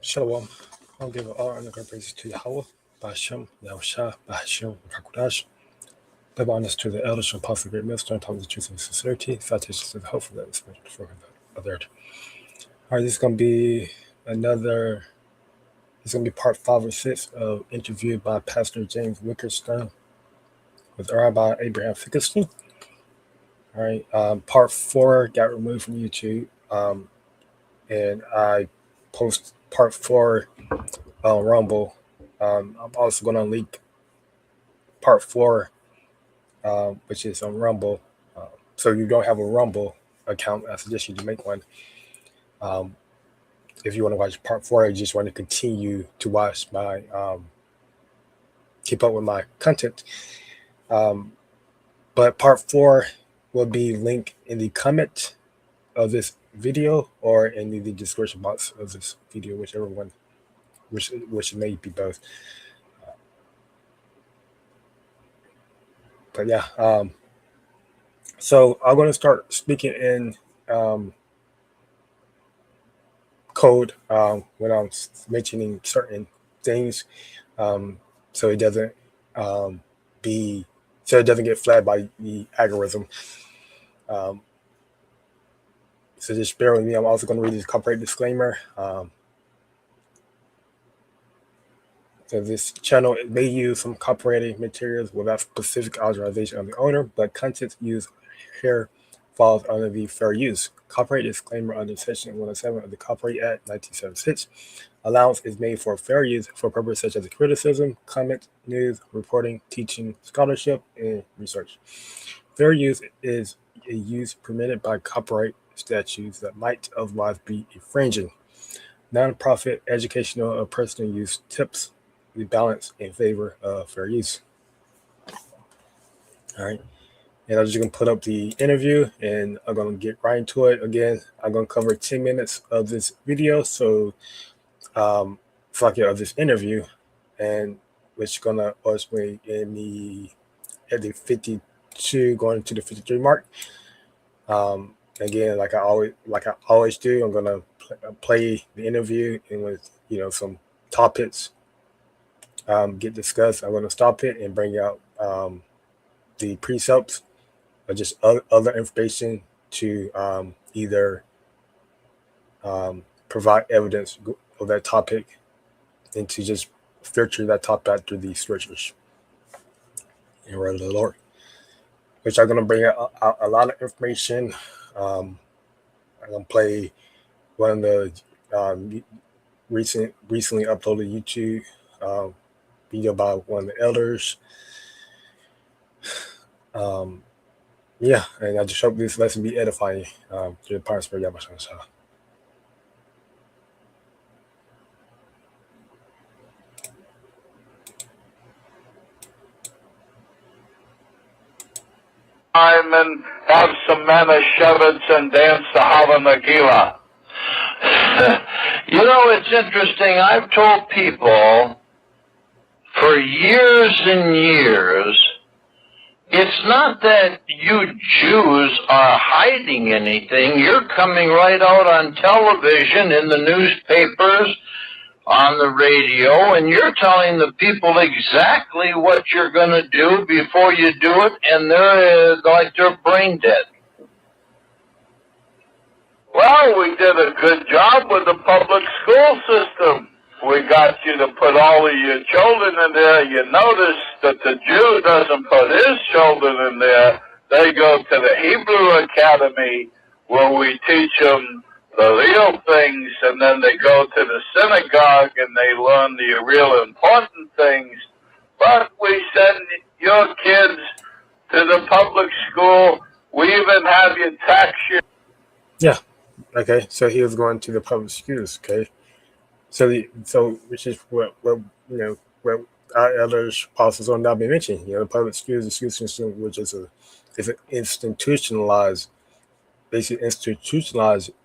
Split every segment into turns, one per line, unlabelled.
Shalom. I'll give all honor and praises to Yahweh, Ba'ashem, Yahushua, Ba'ashem, Hakudash. Give honors to the elders and apostles of the great millstone, telling the truth and sincerity, citations to the hope for that is for the earth. All right, this is going to be part 5 or 6 of interview by Pastor James Wickstrom with Rabbi Abraham Finkelstein. All right, part 4 got removed from YouTube, and I post part 4 on Rumble. I'm also going to link part 4, which is on Rumble. So you don't have a Rumble account, I suggest you to make one. If you want to watch part 4, you just want to continue to watch my keep up with my content. But part 4 will be linked in the comment of this video or in the description box of this video, whichever one, which may be both. But yeah, so I'm going to start speaking in code when I'm mentioning certain things, so it doesn't get flagged by the algorithm. So just bear with me. I'm also going to read this copyright disclaimer. So this channel may use some copyrighted materials without specific authorization of the owner, but content used here falls under the fair use. Copyright disclaimer under Section 107 of the Copyright Act 1976. Allowance is made for fair use for purposes such as criticism, comment, news, reporting, teaching, scholarship, and research. Fair use is a use permitted by copyright statutes that might otherwise be infringing. Non-profit, educational, or personal use tips the balance in favor of fair use. All right. And I'm just going to put up the interview and I'm going to get right into it. Again, I'm going to cover 10 minutes of this video. So, of this interview, and which is going to ultimately at the 52 going to the 53 mark. Again, like I always do, I'm going to play the interview and with, some topics get discussed. I'm going to stop it and bring out the precepts or just other information to either provide evidence of that topic and to just filter that topic out through the scriptures and word of the Lord, which I'm going to bring out a lot of information. I'm going to play one of the recently uploaded YouTube video by one of the elders. And I just hope this lesson be edifying to the power of Spirit Yahweh.
And have some Manischewitz and dance the Hava Nagila. It's interesting. I've told people for years and years, it's not that you Jews are hiding anything. You're coming right out on television, in the newspapers, on the radio, and you're telling the people exactly what you're going to do before you do it, and they're like they're brain dead. Well, we did a good job with the public school system. We got you to put all of your children in there. You notice that the Jew doesn't put his children in there. They go to the Hebrew Academy where we teach them the real things, and then they go to the synagogue and they learn the real important things. But we send your kids to the public school. We even have you tax your...
Yeah. Okay. So he was going to the public schools. Okay. So which is what our elders, apostles, are now been mentioning. The public schools, the school system, which is an institutionalized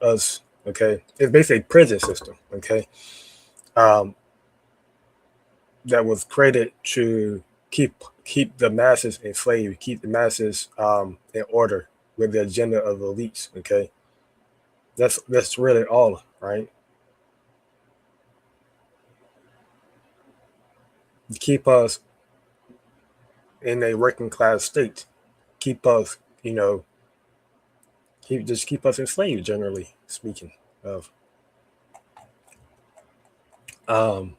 us. Okay, it's basically a prison system. Okay, that was created to keep the masses enslaved, keep the masses in order with the agenda of the elites. Okay, that's really all, right? keep us in a working class state, keep us, keep us enslaved, generally speaking. Of um,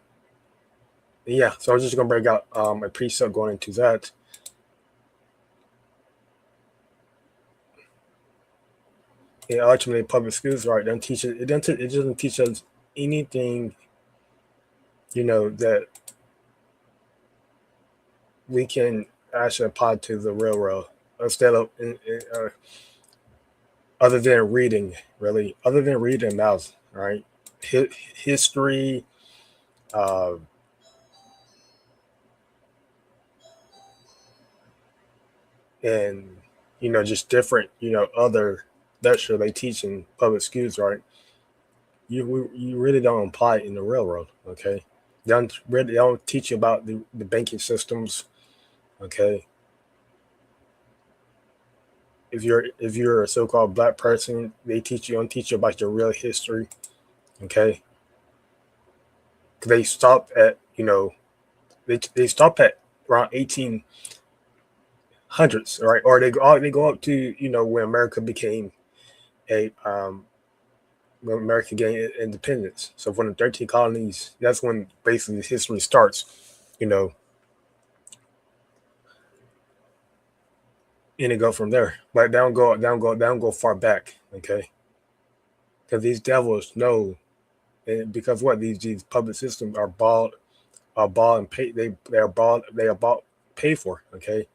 yeah, so I was just gonna break out a precept going into that. And ultimately, public schools, right? Don't teach it. It doesn't teach us anything, that we can actually apply to the real world instead of other than reading, really, other than reading mouths, right? History, uh, and just different, other lecture they teach in public schools, right? You really don't apply it in the real world, okay? They don't teach you about the banking systems, okay? If you're a so-called black person, don't teach you about your real history, okay? 'Cause they stop at they stop at around 1800s, right? Or they go up to when America became a when America gained independence. So from the 13 colonies, that's when basically history starts, you know, and it go from there. But they don't go far back, okay? Because these devils know, and because what these public systems are bought and paid. They are bought paid for, okay?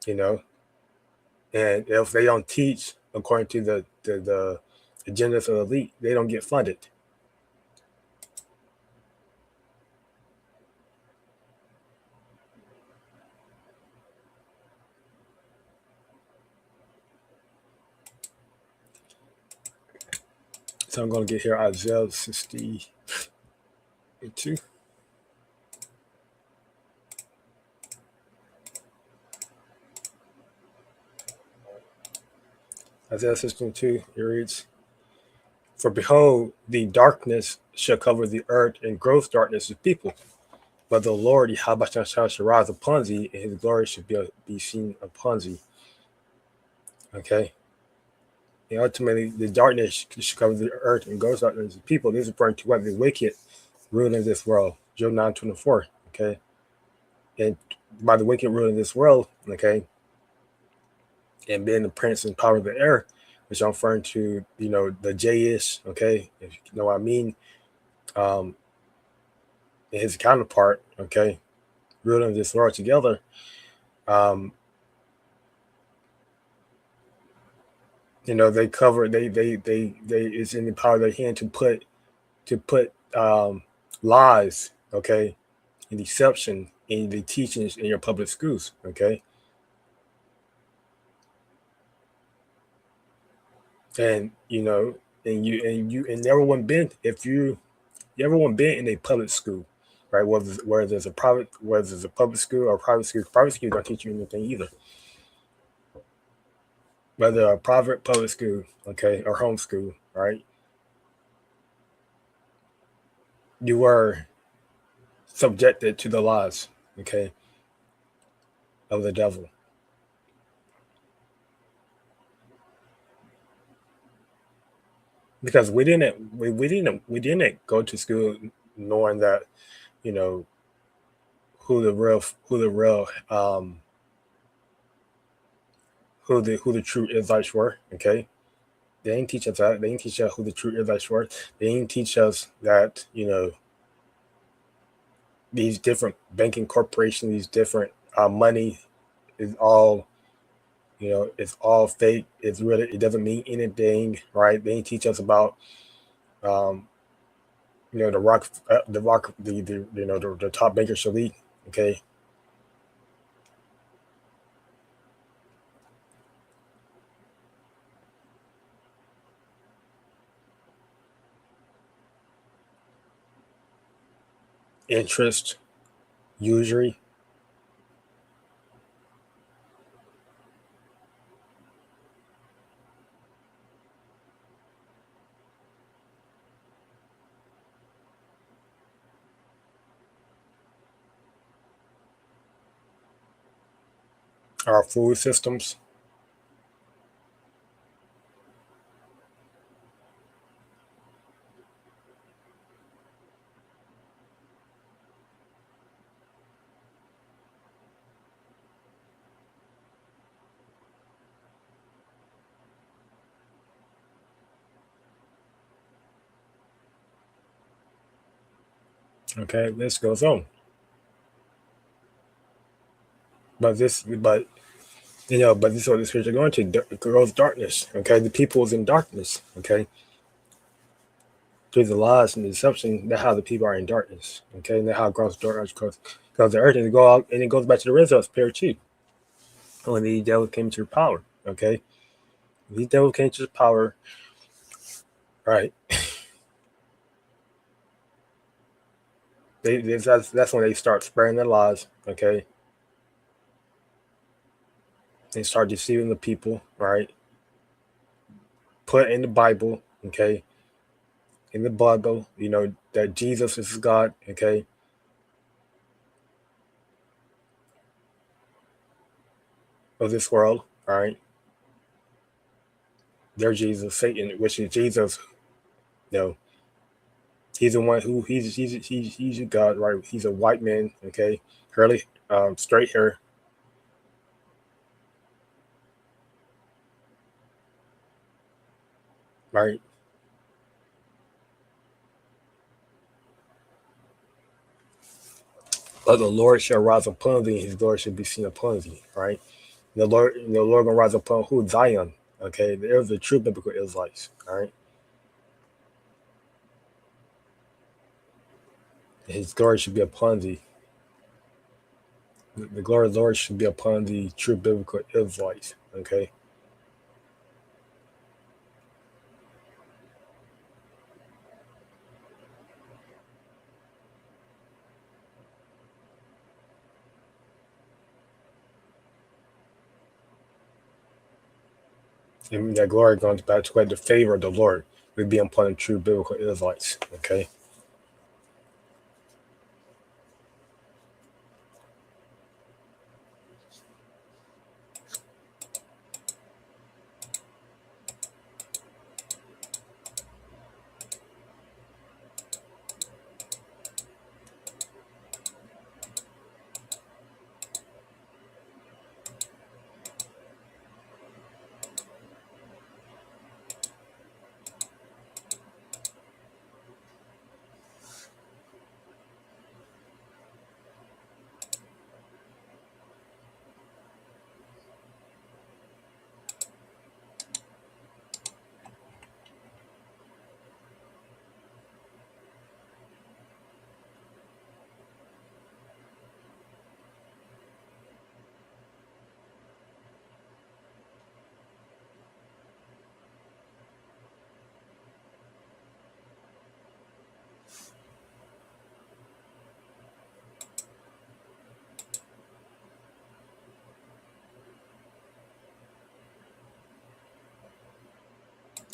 You know, and if they don't teach according to the agendas of the elite, they don't get funded. So I'm going to get here Isaiah 62. Isaiah 62, it reads, "For behold, the darkness shall cover the earth, and gross darkness is people. But the Lord Yahweh shall rise upon thee, and his glory shall be seen upon thee." Okay? And ultimately, the darkness shall cover the earth, and gross darkness is people. This is referring to what the wicked ruling this world. Job 9:24. Okay? And by the wicked ruling this world, okay, and being the prince and power of the air, which I'm referring to, the J-ish, okay, if you know what I mean, um, and his counterpart, okay, ruling this world together, um, they cover, they, it's in the power of their hand to put lies, okay, and deception in the teachings in your public schools, okay, and and everyone been if everyone been in a public school, right? Whether it's a public school or private school don't teach you anything either. Whether a private public school, okay, or home school, right? You are subjected to the laws, okay, of the devil. Because we didn't go to school knowing that, you know, who the real who the true Israelites were, okay? They didn't teach us that. They didn't teach us who the true Israelites were. They didn't teach us that, these different banking corporations, these different money is all, it's all fake. It doesn't mean anything, right? They didn't teach us about, um, the top bankers elite, okay? Interest, usury. our food systems. Okay, this goes on. But but this is what the scripture going to grows darkness. Okay, the people is in darkness. Okay, through the lies and deception, that's how the people are in darkness. Okay, and that's how gross darkness goes the earth, and it go out, and it goes back to the original spirit too. When the devil came to power. Okay, these devils came to power. Right, that's when they start spreading their lies. Okay, they start deceiving the people. Right, put in the Bible. Okay, in the Bible, that Jesus is God. Okay, of this world. All right, they're Jesus, Satan, which is Jesus. You know, he's the one who he's a God, right? He's a white man. Okay, curly, straight hair. Right, but the Lord shall rise upon thee, and his glory shall be seen upon thee. Right, the Lord gonna rise upon who? Zion. Okay, there's the true biblical Israelites. All right, his glory should be upon thee. The glory of the Lord should be upon the true biblical Israelites. Okay, and that glory goes back to where the favor of the Lord would be upon the true biblical Israelites. Okay,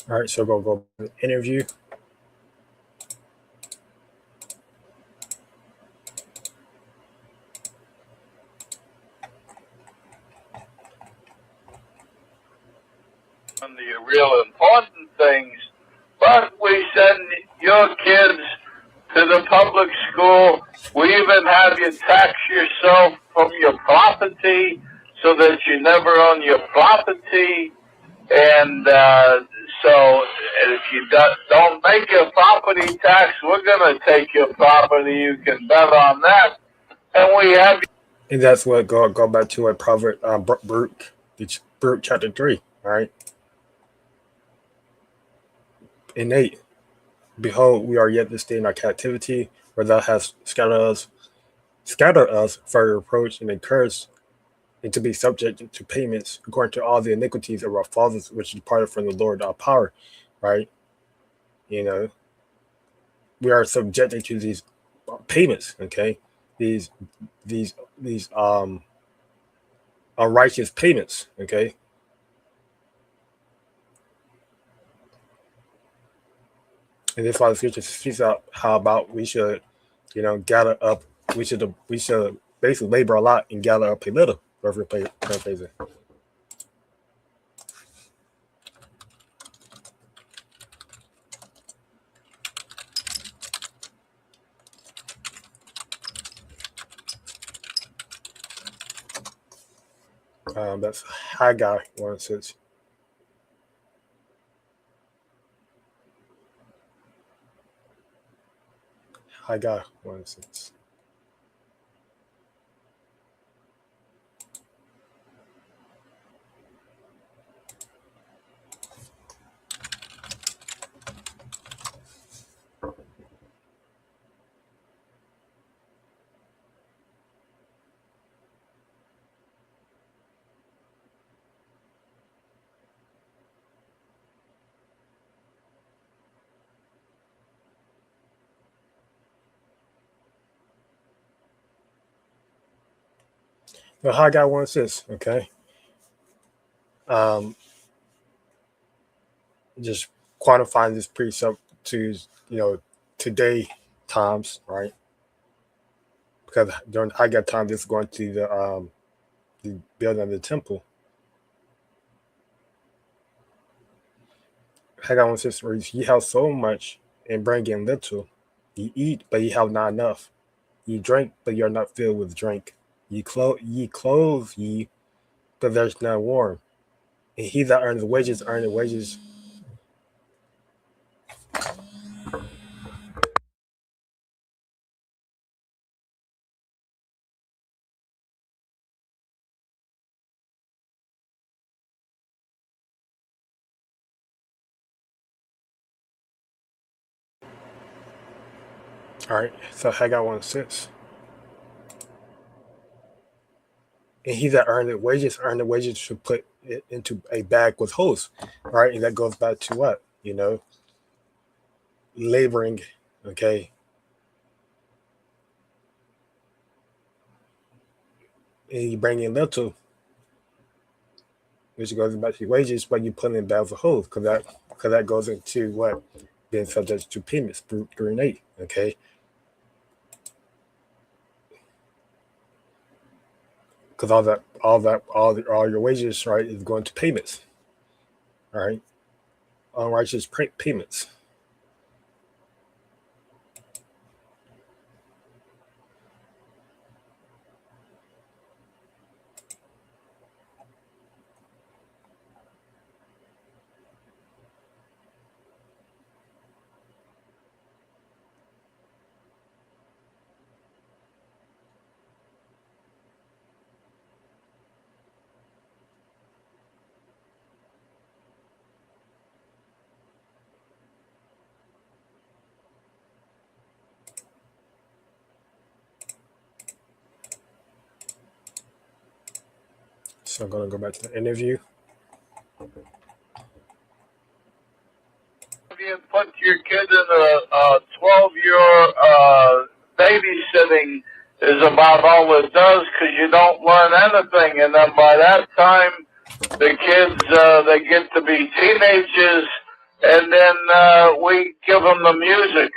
all right. So go interview.
On the real important things, but we send your kids to the public school. We even have you tax yourself from your property so that you never own your property. And so if you don't make your property tax, we're going to take your property. You can bet on that. And we have.
And that's what go back to a Proverb, Baruch chapter 3. All right, in 8. Behold, we are yet to stay in our captivity, where thou hast scattered us for reproach and encouraged, and to be subject to payments according to all the iniquities of our fathers, which departed from the Lord our power. Right, you know, we are subjected to these payments. Okay, these these these unrighteous payments. Okay, and this why the scripture speaks out how about we should, gather up. We should basically labor a lot and gather up a little. paraphrasing. That's Haggai 1:6. Haggai 1:6. The Haggai 1:6. Okay. Um, just quantifying this precept to today times, right? Because during Haggai time, this is going to the building of the temple. Haggai 1:6 reads, "Ye have so much and bring in little. Ye eat, but ye have not enough. Ye drink, but ye are not filled with drink. Ye clothe ye, but there's none warm. And he that earns wages, earn the wages." All right, so Haggai 1:6. And he that earn the wages should put it into a bag with holes, right? And that goes back to what? Laboring, okay? And you bring in little, which goes back to your wages, but you put in bags of holes, because that goes into what? Being subject to payments through 8, okay? Because all your wages, right, is going to payments, all right? Unrighteous payments. So I'm going to go back to the interview.
If you put your kid in a 12-year babysitting is about all it does, because you don't learn anything. And then by that time, the kids, they get to be teenagers, and then we give them the music.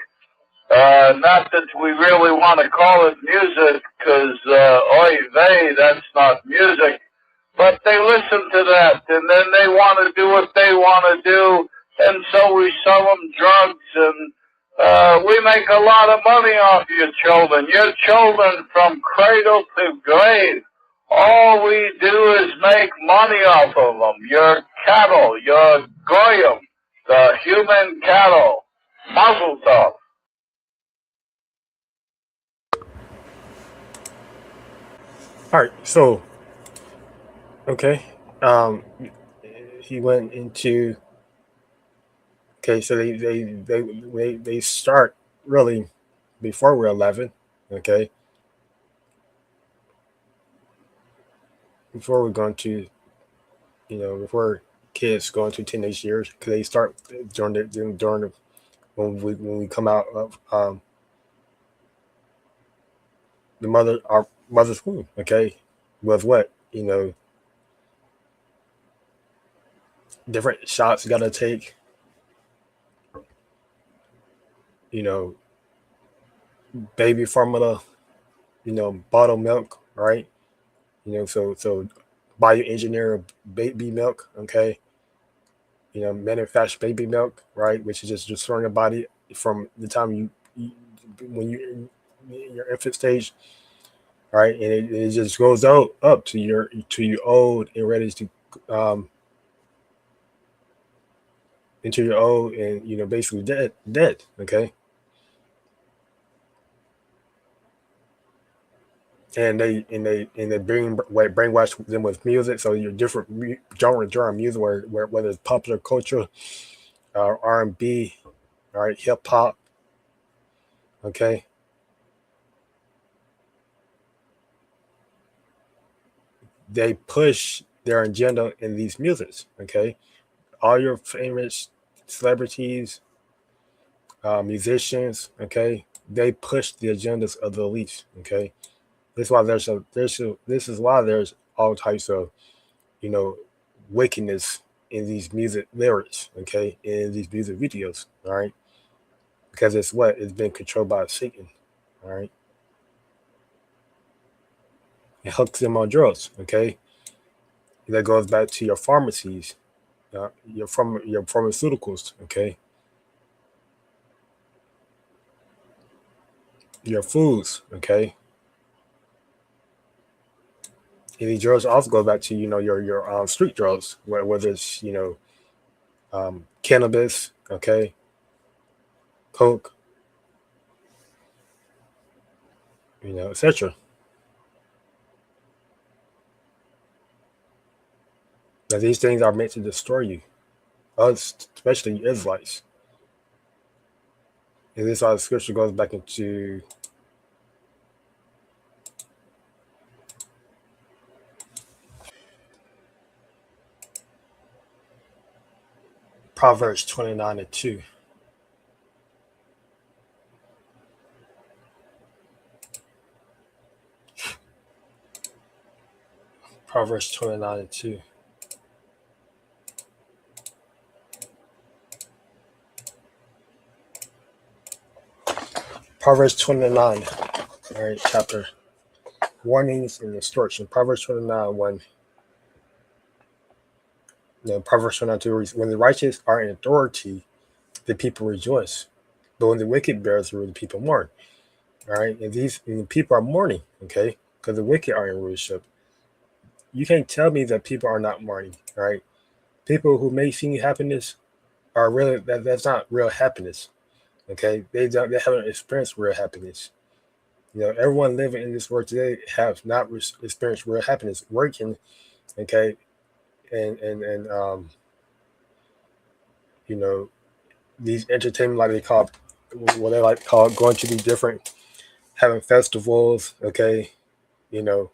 Not that we really want to call it music, because, oy vey, that's not music. But they listen to that, and then they want to do what they want to do, and so we sell them drugs, and we make a lot of money off your children. Your children from cradle to grave. All we do is make money off of them. Your cattle, your goyim, the human cattle. Mazel tov.
All right, so okay, he went into okay, so they start really before we're 11, okay, before we're going to before kids going to teenage years, because they start during the when we come out of our mother's womb, okay, with what different shots you got to take, you know, baby formula, bottled milk, right? So bioengineer baby milk, okay, manufactured baby milk, right, which is just destroying your body from the time you when you in your infant stage, right, and it just goes out up to your old and ready to um into your old and basically dead, okay, and they brainwash them with music, so your different genre music, where whether it's popular culture, R&B, right, hip hop, okay, they push their agenda in these musics, okay, all your famous celebrities, musicians, okay, they push the agendas of the elites, okay. This is why there's all types of you know wickedness in these music lyrics, okay, in these music videos, all right, because it's been controlled by Satan, all right. It hooks them on drugs, okay. That goes back to your pharmacies, your pharmaceuticals, okay, your foods, okay. And these drugs also go back to your street drugs, whether it's cannabis, okay, coke, etc. Now these things are meant to destroy you, us, especially Israelites. And this all the scripture goes back into Proverbs 29:2. Proverbs 29:2. Proverbs 29, all right, chapter. Warnings and instruction. Proverbs 29, 1. Proverbs 29, 2. When the righteous are in authority, the people rejoice. But when the wicked bears rule, the people mourn. All right. And the people are mourning, okay, because the wicked are in rulership. You can't tell me that people are not mourning, all right? People who may seem happiness are really that's not real happiness. Okay. They haven't experienced real happiness. Everyone living in this world today have not experienced real happiness working, okay, and you know these entertainment, like they call what they like to call going to these different having festivals, okay, you know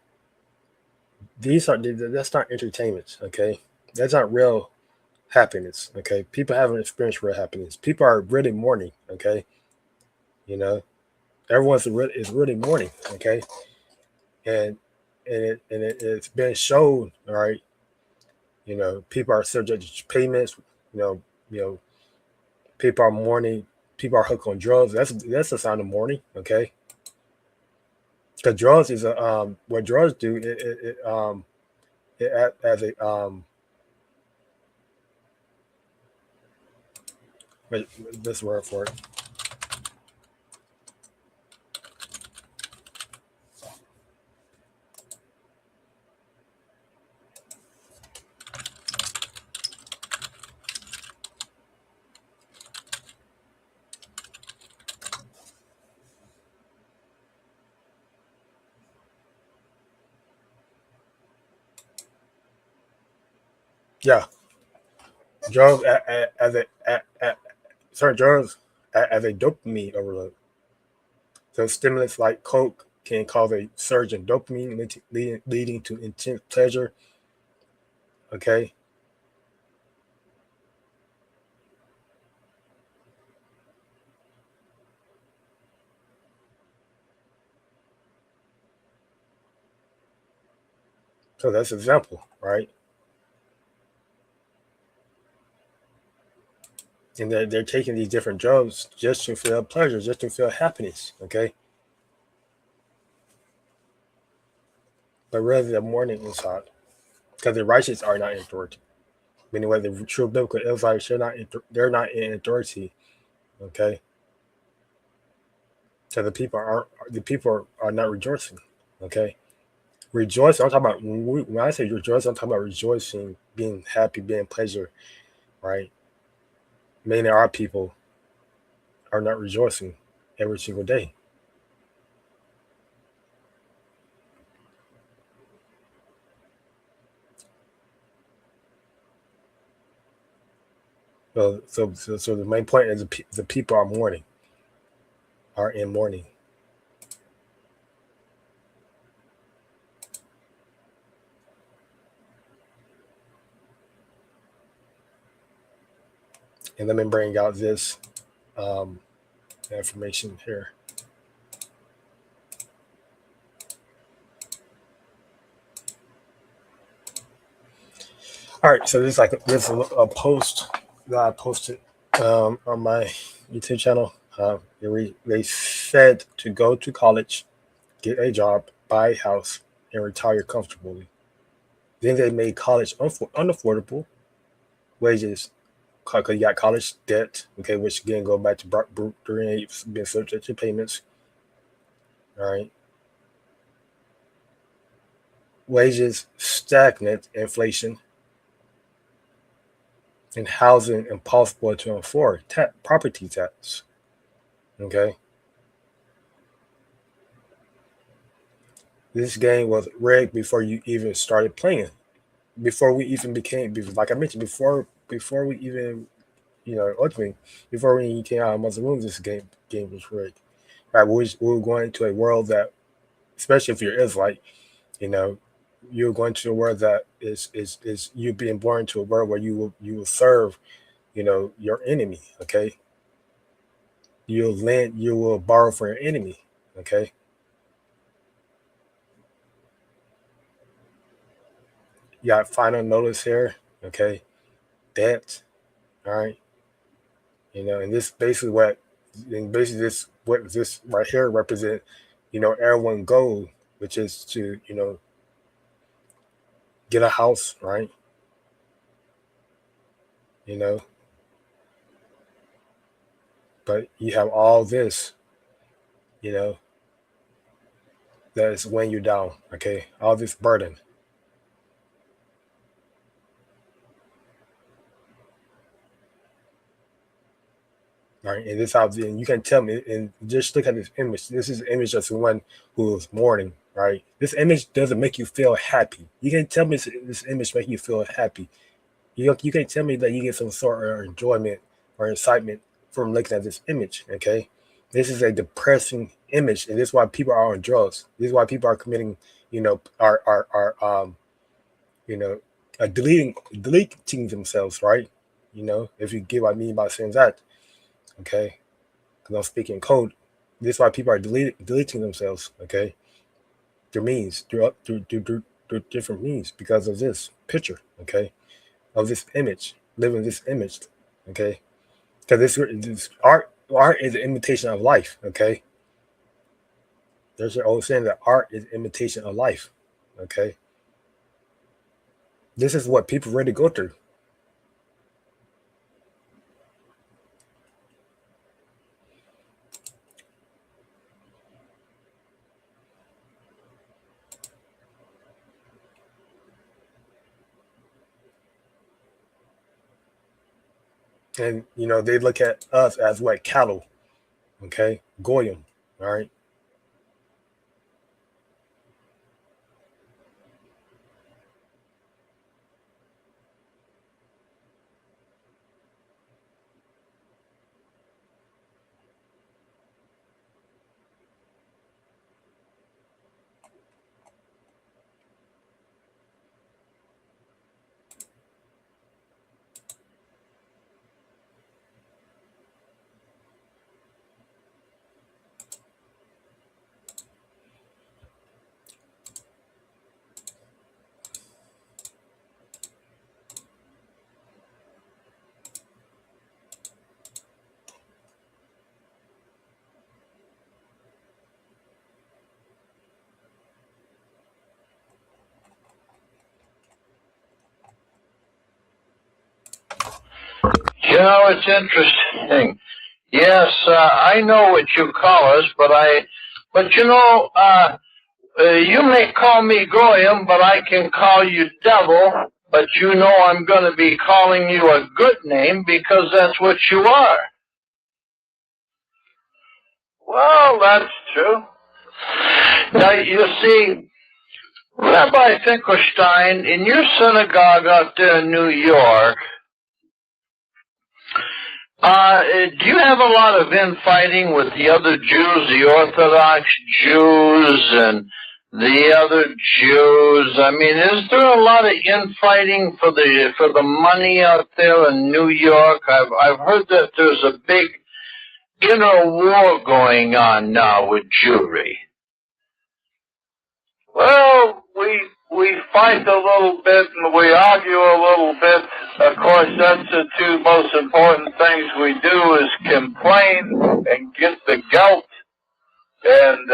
that's not entertainment, okay, that's not real happiness, okay. People haven't experienced real happiness. People are really mourning, okay, you know is really mourning, okay, and it's been shown, all right. People are subject to payments. You know, you know, people are mourning. People are hooked on drugs. That's a sign of mourning. Okay, because drugs is a what drugs do. It as a wait, this word for it. Yeah, drugs as sorry, drugs as a dopamine overload. So stimulants like coke can cause a surge in dopamine, leading to intense pleasure. Okay, so that's an example, right? And they're taking these different drugs just to feel pleasure, just to feel happiness. Okay, but rather the mourning inside, because the righteous are not in authority. Meaning, whether the true biblical Israelites, they're not in authority. Okay, so the people are not rejoicing. Okay, rejoice. I'm talking about when I say rejoice, I'm talking about rejoicing, being happy, being pleasure, right? Many our people are not rejoicing every single day. So the main point is the people are mourning, are in mourning. And let me bring out this um, information here. All right, so this is a post that I posted on my YouTube channel. They said to go to college, get a job, buy a house, and retire comfortably. Then they made college unaffordable, wages, because you got college debt, okay, which again go back to during being subject to payments. All right, wages stagnant, inflation, and housing impossible to afford. Property tax. Okay, this game was rigged before you even started playing. Before we even became, like I mentioned, before we even, ultimately, before we came out of Muslim rooms, this game was rigged. Right, we're going to a world that, especially if you're Israelite, you know, you're going to a world that is you being born into a world where you will serve, your enemy. Okay, you will borrow from your enemy. Okay, you got final notice here. Okay, debt. All right, and this basically what this right here represent, everyone goal, which is to get a house, right? You know, but you have all this, you know, that is weighing you down. Okay, all this burden, right? And this obviously, and you can tell me, and just look at this image. This is an image of someone who is mourning, right? This image doesn't make you feel happy. You can tell me this image make you feel happy. You can tell me that you get some sort of enjoyment or excitement from looking at this image. Okay, this is a depressing image, and this is why people are on drugs. This is why people are committing, are you know, deleting themselves, right? If you get what I mean by saying that, okay, because I'm speaking code. This is why people are deleting themselves, okay, through means, through different means because of this picture, okay, of this image, living this image, okay, because this art is an imitation of life, okay. There's an old saying that art is imitation of life, okay. This is what people really go through. And they look at us as what, cattle, okay, goyim, all right.
it's interesting. Yes, I know what you call us, but you may call me Goyim, but I can call you devil, but I'm going to be calling you a good name because that's what you are. Well, that's true. Now, you see, Rabbi Finkelstein, in your synagogue out there in New York, do you have a lot of infighting with the other Jews, the Orthodox Jews and the other Jews? I mean, is there a lot of infighting for the money out there in New York? I've heard that there's a big inner war going on now with Jewry. Well, we fight a little bit and we argue a little bit. Of course, that's the two most important things we do is complain and get the guilt. And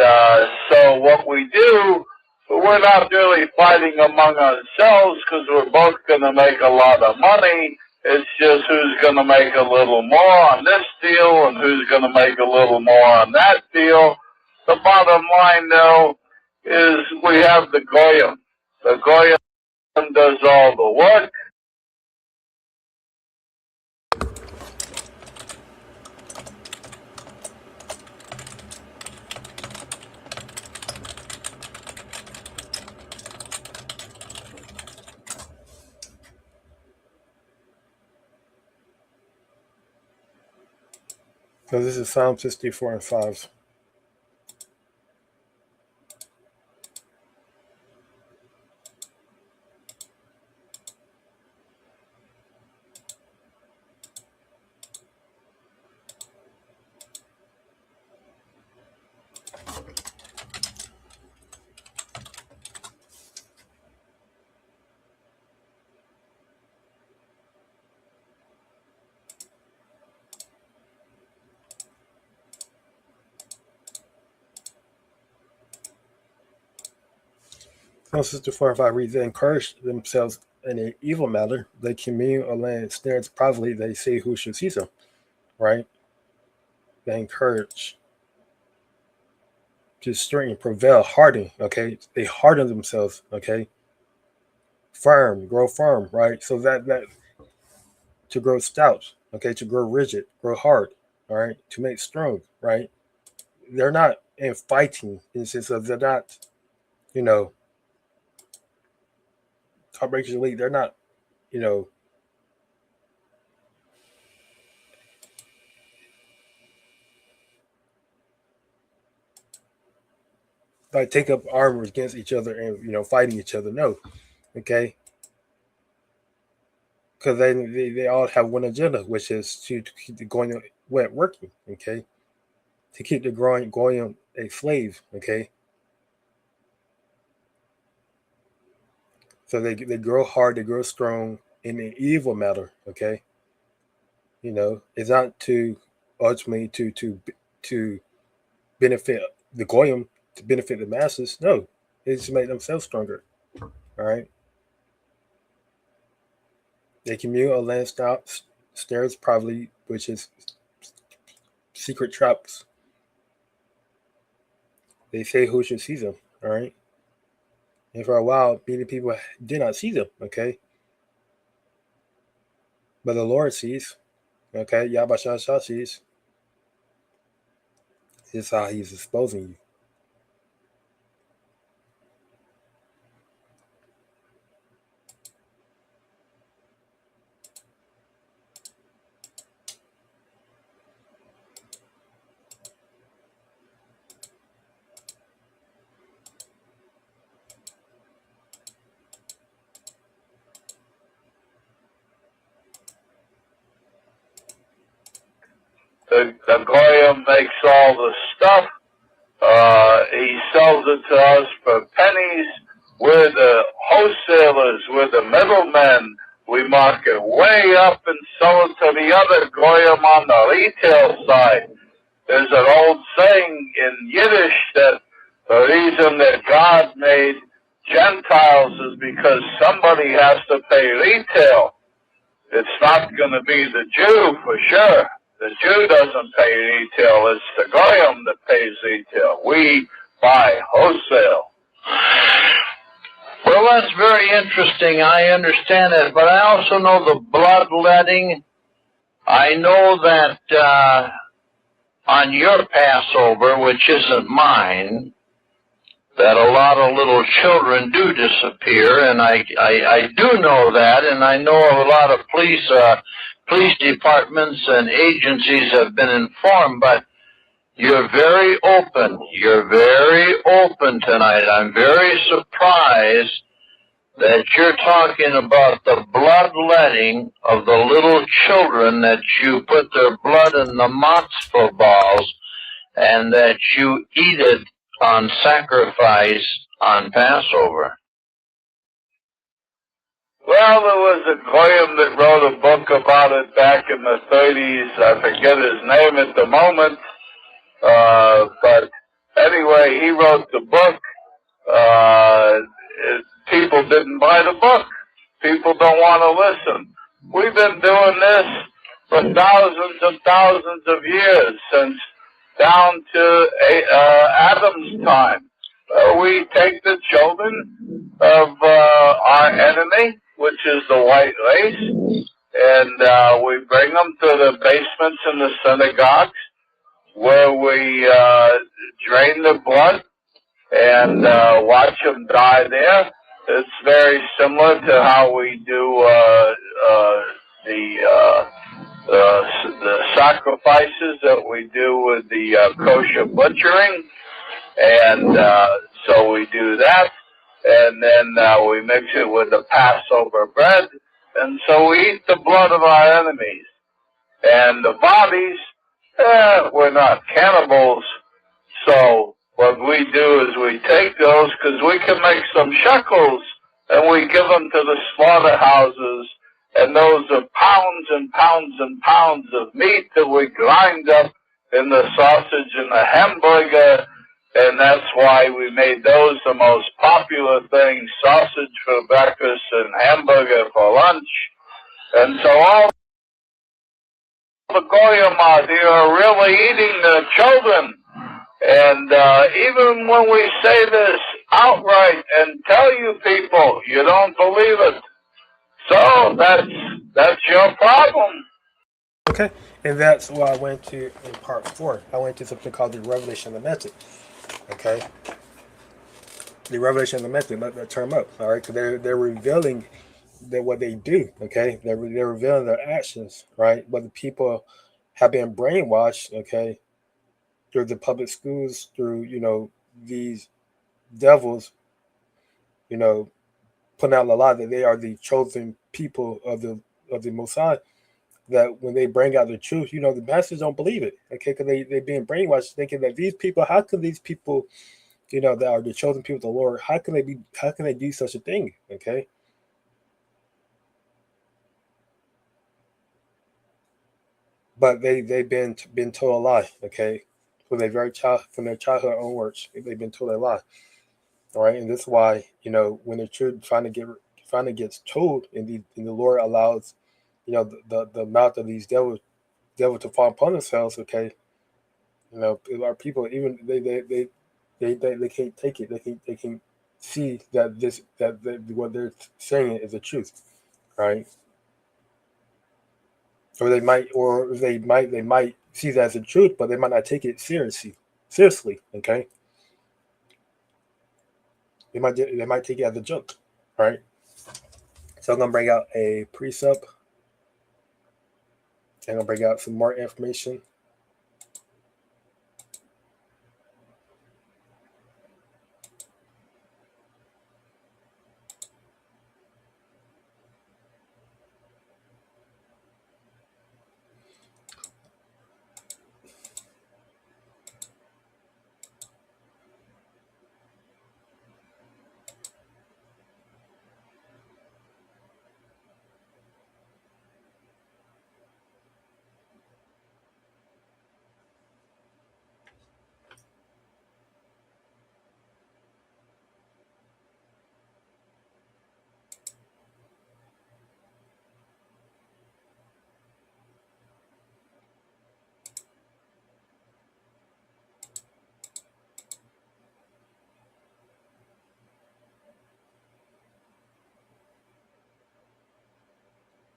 so what we do, we're not really fighting among ourselves because we're both going to make a lot of money. It's just who's going to make a little more on this deal and who's going to make a little more on that deal. The bottom line, though, is we have the Goyim. The Goyim does all the work.
So this is Psalm 64 and 5. Psalm 64 and 5 reads, they encourage themselves in an evil matter. They commune or land snares privately. They say who should seize them, right? They encourage to strengthen, prevail, harden, okay? They harden themselves, okay? Firm, grow firm, right? So that to grow stout, okay? To grow rigid, grow hard, all right? To make strong, right? They're not in fighting. It's just they're not, Heartbreakers Elite, they're not, like take up armors against each other and, fighting each other. No, okay? Because they all have one agenda, which is to keep the Goyim working, okay? To keep the Goyim a slave, okay? So they grow hard, they grow strong in an evil matter, okay? It's not to ultimately to benefit the Goyim, to benefit the masses. No, it's to make themselves stronger. All right. They commune or land stairs privately, which is secret traps. They say who should seize them. All right. And for a while, many people did not see them. Okay. But the Lord sees. Okay. Yabashasha sees. This is how he's exposing you.
The Goyim makes all the stuff. He sells it to us for pennies. We're the wholesalers. We're the middlemen. We mark it way up and sell it to the other Goyim on the retail side. There's an old saying in Yiddish that the reason that God made Gentiles is because somebody has to pay retail. it's not going to be the Jew for sure. The Jew doesn't pay retail. It's the Goyim that pays retail. We buy wholesale.
Well, that's very interesting. I understand that, but I also know the bloodletting. I know that on your Passover, which isn't mine, that a lot of little children do disappear, and I do know that, and I know a lot of police departments and agencies have been informed, but you're very open. You're very open tonight. I'm very surprised that you're talking about the bloodletting of the little children, that you put their blood in the matzo balls and that you eat it on sacrifice on Passover.
Well, there was a Goyim that wrote a book about it back in the 30s. I forget his name at the moment. But anyway, he wrote the book. People didn't buy the book. People don't want to listen. We've been doing this for thousands and thousands of years, since down to Adam's time. We take the children of our enemy, which is the white race, and we bring them to the basements in the synagogues, where we drain the blood and watch them die there. It's very similar to how we do the sacrifices that we do with the kosher butchering, and so we do that, and then we mix it with the Passover bread, and so we eat the blood of our enemies. And the bodies, we're not cannibals, so what we do is we take those, because we can make some shekels, and we give them to the slaughterhouses, and those are pounds and pounds and pounds of meat that we grind up in the sausage and the hamburger, and that's why we made those the most popular thing, sausage for breakfast and hamburger for lunch. And so all the Goyim out here are really eating the children. And even when we say this outright and tell you people, you don't believe it. So that's your problem.
Okay, and that's why I went to in part 4. I went to something called the revelation of the method. Okay, the revelation of the method. Let that term up. All right, because they're revealing that what they do. Okay, they're revealing their actions. Right, but the people have been brainwashed. Okay, through the public schools, through these devils, putting out a lie that they are the chosen people of the Most High. That when they bring out the truth, the masses don't believe it. Okay, because they're being brainwashed, thinking that these people, how can these people, that are the chosen people of the Lord, how can they do such a thing? Okay. But they've been told a lie. Okay, from their childhood onwards, they've been told a lie. All right, and this is why when the truth finally gets told, and the Lord allows the mouth of these devils to fall upon themselves. Okay, our people, even they can't take it. They can see that what they're saying is the truth, right? Or they might see that as the truth, but they might not take it seriously. Okay. They might take it as a joke, right? So I'm gonna bring out a precept. I'm gonna bring out some more information.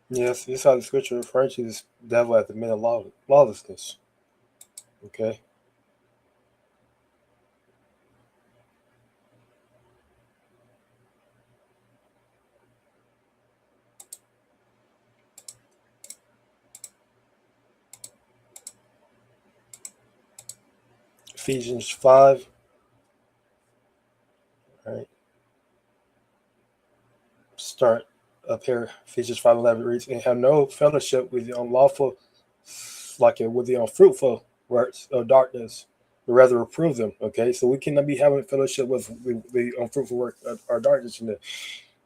Yes, this is how the scripture refers to this devil as the man of lawlessness. Okay. Ephesians 5. All right. Start up here. Ephesians 5:11 reads, and have no fellowship with the unlawful, like it with the unfruitful works of darkness, but rather reprove them. Okay. So we cannot be having fellowship with the unfruitful work of our darkness in it.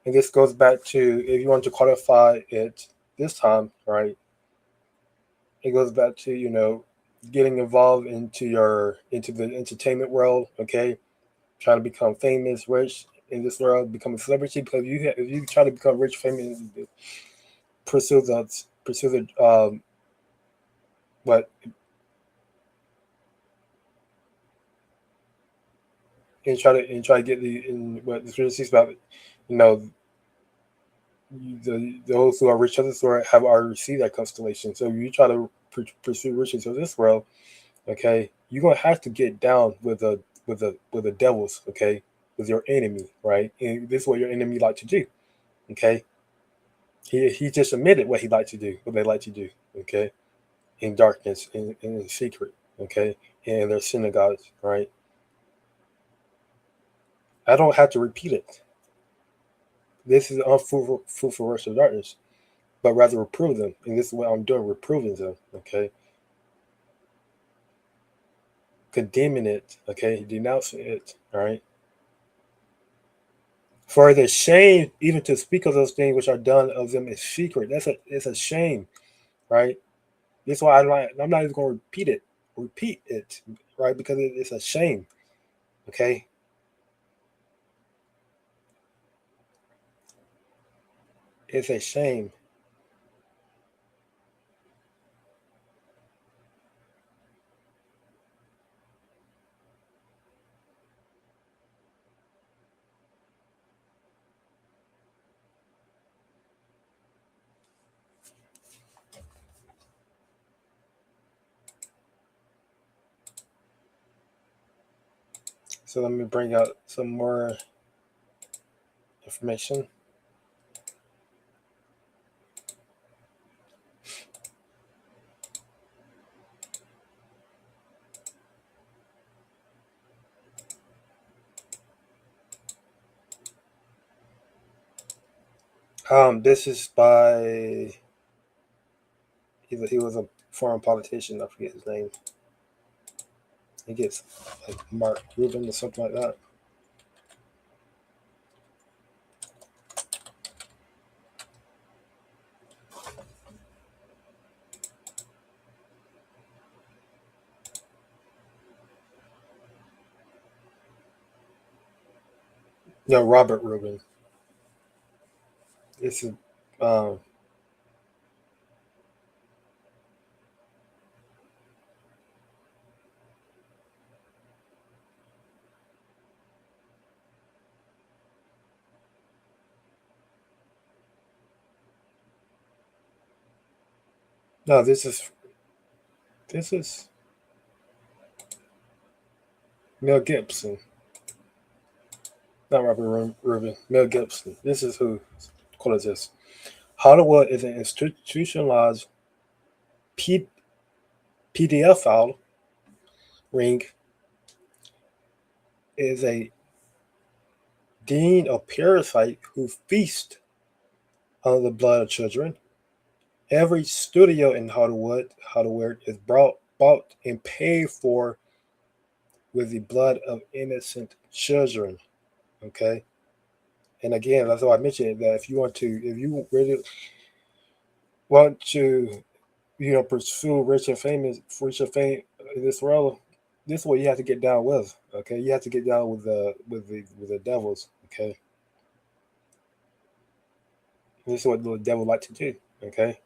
And this goes back to, if you want to qualify it this time, right? It goes back to, getting involved into the entertainment world, okay? Trying to become famous, rich in this world, become a celebrity. Because if you try to become rich, famous, pursue the what and try to get the in what the scripture speaks about, you know, those who are rich of this world have already received that constellation. So if you try to pursue riches of this world, okay, you're gonna have to get down with the devils, okay, with your enemy, right? And this is what your enemy like to do, okay. He just admitted what he like to do, what they like to do, okay, in darkness, in secret, okay, in their synagogues, right. I don't have to repeat it. This is unfruitful works of darkness, but rather reprove them, and this is what I'm doing, reproving them, okay, condemning it, okay, denouncing it, all right. For it is shame even to speak of those things which are done of them in secret. It's a shame, right? That's why I'm not even going to repeat it, right? Because it's a shame. Okay, it's a shame. So let me bring out some more information. This is by he was a foreign politician. I forget his name. He gets like Mark Rubin or something like that. No, Robert Rubin. This is um, no. This is Mel Gibson. Not Robert Rubin. Mel Gibson. This is who call it this. Hollywood is an institutionalized P- PDF file ring, is a dean of parasite who feast on the blood of children. Every studio in Hollywood is bought and paid for with the blood of innocent children. Okay, and again, that's why I mentioned that if you really want to, pursue rich and fame in this world, this is what you have to get down with. Okay, you have to get down with the devils. Okay, this is what the devil like to do. Okay.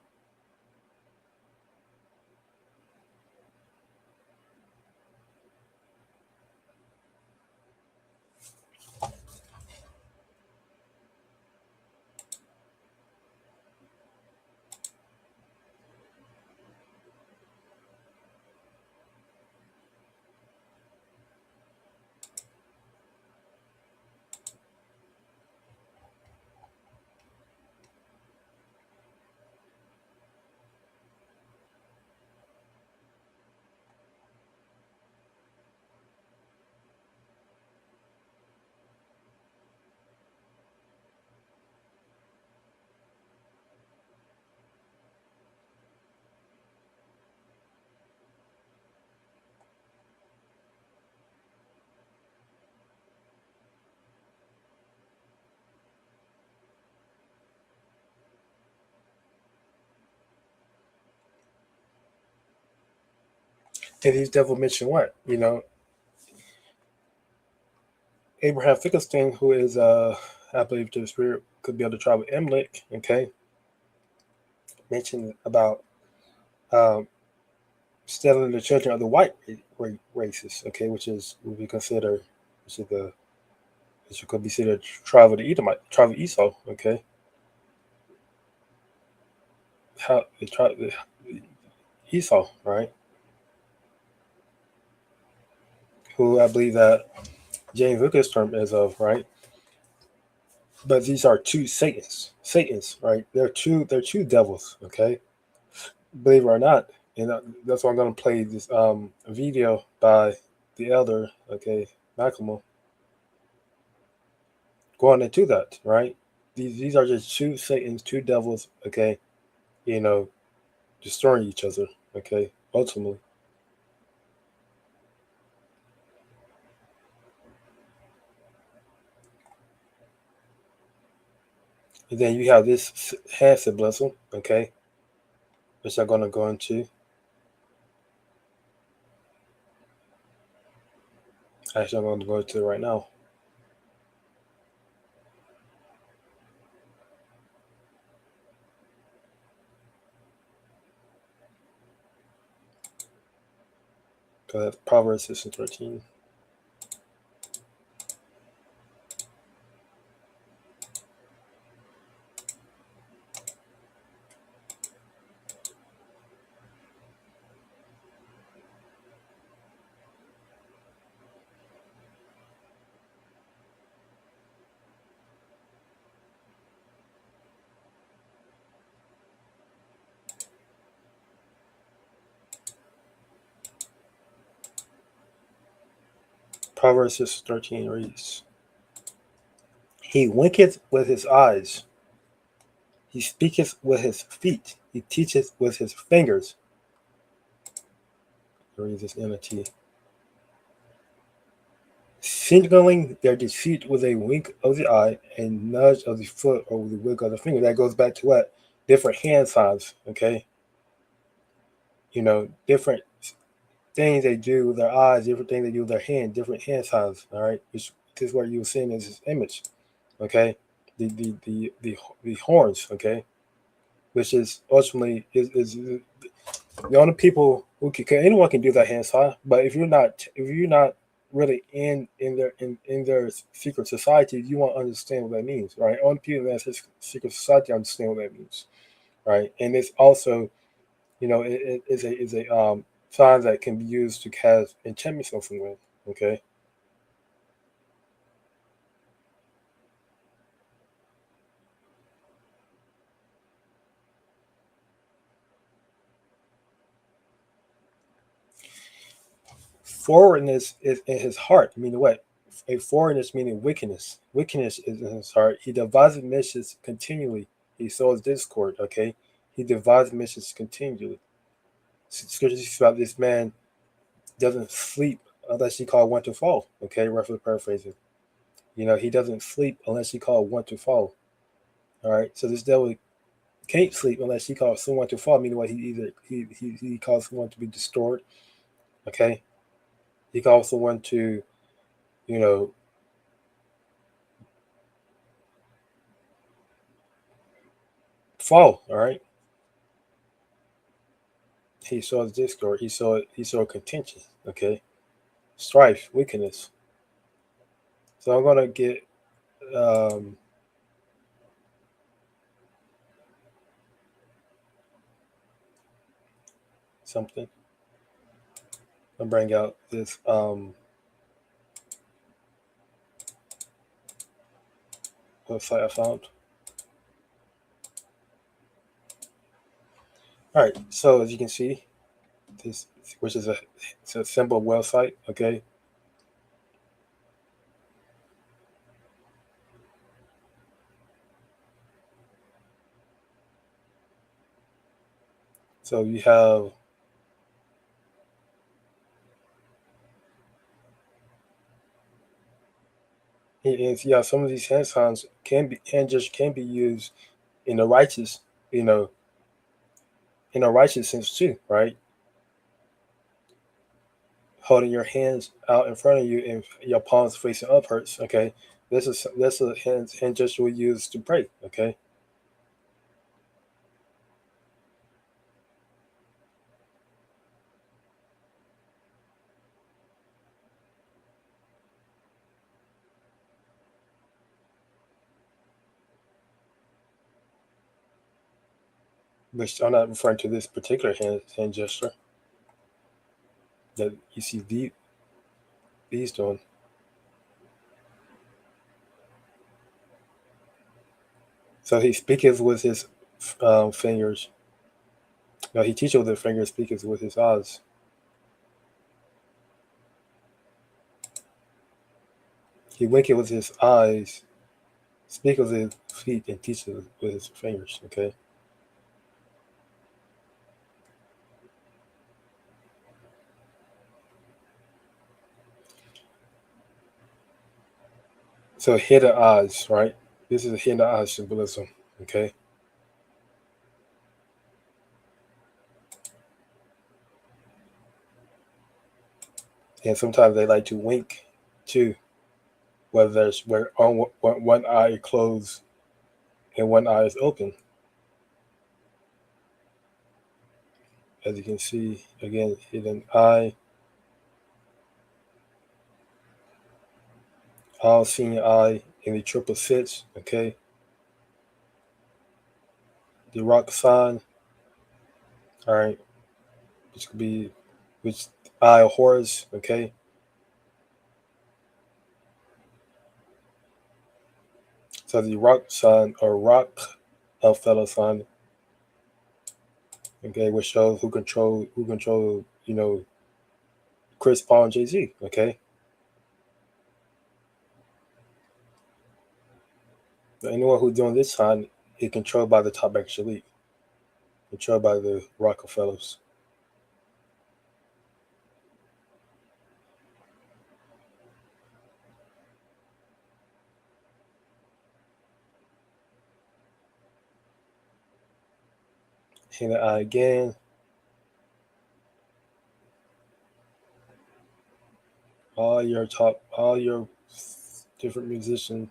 And these devils mention what? Abraham Finkelstein, who is I believe to the spirit could be of the tribe of Emlich, okay, mentioned about um, stealing the children of the white races, okay, which is would be considered, which could be considered tribe of the Edomite, tribe of Esau, okay. How the tribe Esau, right? Who I believe that James Wickstrom is of, right? But these are two Satans, right? They're two devils, okay. Believe it or not, and that's why I'm going to play this video by the elder, okay, Macklemore, going into that, right? These are just two Satans, two devils, okay, you know, destroying each other, okay, ultimately. And then you have this hand symbolism, okay, which I'm going to go into. Actually, I'm going to go into it right now. So that's Proverbs 6 and 13. Proverbs 6 and 13 reads, He winketh with his eyes, he speaketh with his feet, he teacheth with his fingers. Read this NLT. Signaling their deceit with a wink of the eye and nudge of the foot or with the wiggle of the finger. That goes back to what? Different hand signs, okay? Different things they do with their eyes, different things they do with their hand, different hand signs, all right? Which is what you were seeing in this image, okay? The horns, okay? Which is ultimately is the only people who can anyone can do that hand sign, but if you're not really in their secret society, you won't understand what that means, right? Only people in that secret society understand what that means, right? And it's also, it is a sign that can be used to cast enchantment something with, okay? Forwardness is in his heart, meaning what? A forwardness meaning wickedness. Wickedness is in his heart. He devises missions continually. He sows discord, okay? He devises missions continually. Scripture speaks about this man doesn't sleep unless he called one to fall, okay? Roughly paraphrasing. He doesn't sleep unless he called one to fall, all right? So this devil can't sleep unless he calls someone to fall, meaning what? He calls someone to be destroyed, okay? He calls someone to, you know, fall. All right. He saw discord. He saw contention. Okay. Strife, wickedness. So I'm gonna get something. I'll bring out this website I found. All right. So as you can see, this which is it's a simple website. Okay. So you have yeah, some of these hand signs can be used in a righteous, you know, in a righteous sense too, right? holding your hands out in front of you and your palms facing upwards. Okay, this is a hand gesture we use to pray. Okay, which I'm not referring to this particular hand gesture that you see these doing. So he speaketh with his fingers. No, he teacheth with the fingers, speaketh with his eyes. He winketh with his eyes, speaketh with his feet, and teacheth with his fingers. Okay. So hidden eyes, right? This is a hidden eye symbolism. Okay. And sometimes they like to wink too, whether there's where on one eye closed and one eye is open. As you can see, again, hidden eye, all seeing eye in the triple six. Okay. The rock sign, all right, which could be which eye of Horus. Okay. So the rock sign or rock of fellow sign, okay, which shows who control, Chris Paul and Jay-Z, okay? But anyone who's doing this sign is controlled by the top elite, controlled by the Rockefellers. Hit the eye again. All your different musicians,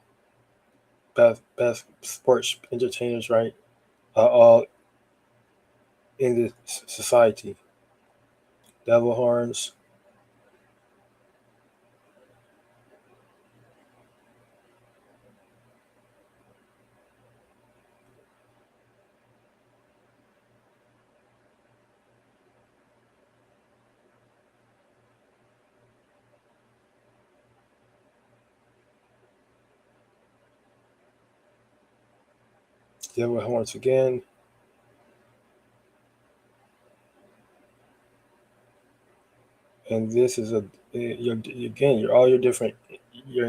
best sports entertainers, right, are all in this society. Devil horns, devil horns again. And this is your all your different your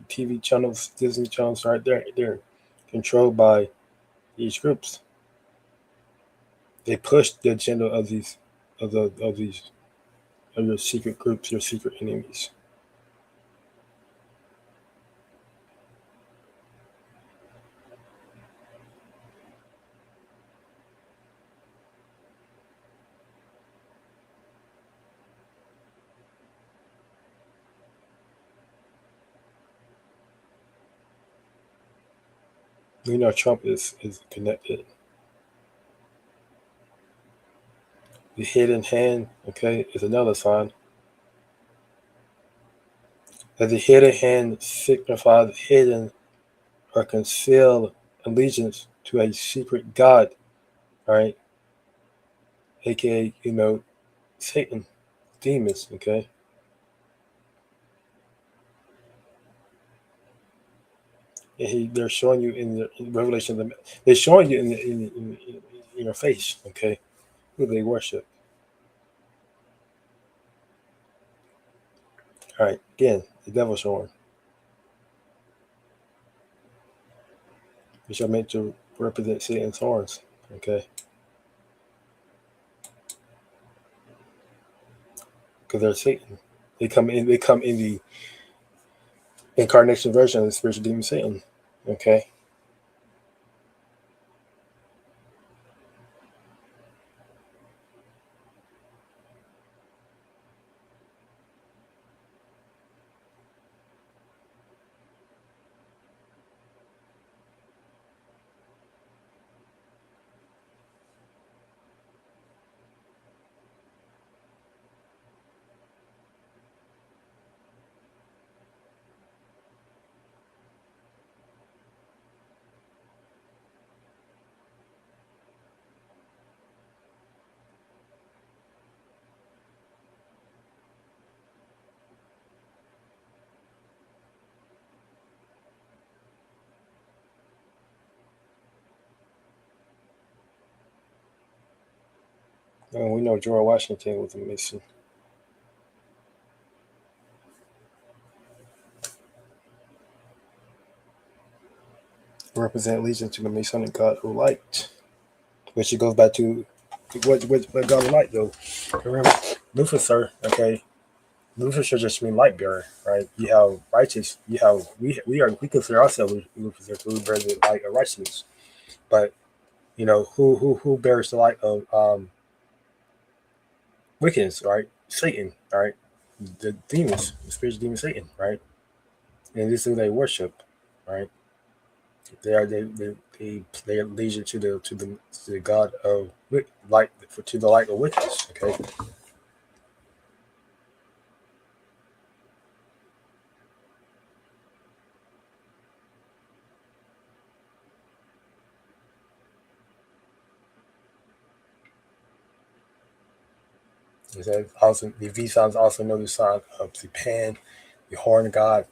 TV channels, Disney channels, right there. They're controlled by these groups. They push the agenda of these of your secret groups, your secret enemies. We know Trump is connected. The hidden hand, okay, is another sign. That the hidden hand signifies hidden or concealed allegiance to a secret god, right? AKA, Satan, demons, okay? And they're showing you in Revelation, they're showing you in your face, okay, who they worship. All right, again, the devil's horn, which are meant to represent Satan's horns, okay? Because they're Satan. They come in the incarnation version of the spiritual demon Satan, okay? And we know George Washington was a Mason. Represent allegiance to the Masonic God of light, which it goes back to what God of light though. Remember, Lucifer, okay. Lucifer just mean light bearer, right? You have righteous. You have we consider ourselves Lucifer, who bears the light of righteousness. But who bears the light of wickedness, right? Satan, right? The demons, the spiritual demon Satan, right? And this is who they worship, right? They are allegiance to the God of light, to the light of wickedness. Okay. It says also the V signs also know the sign of the pan, the horn god.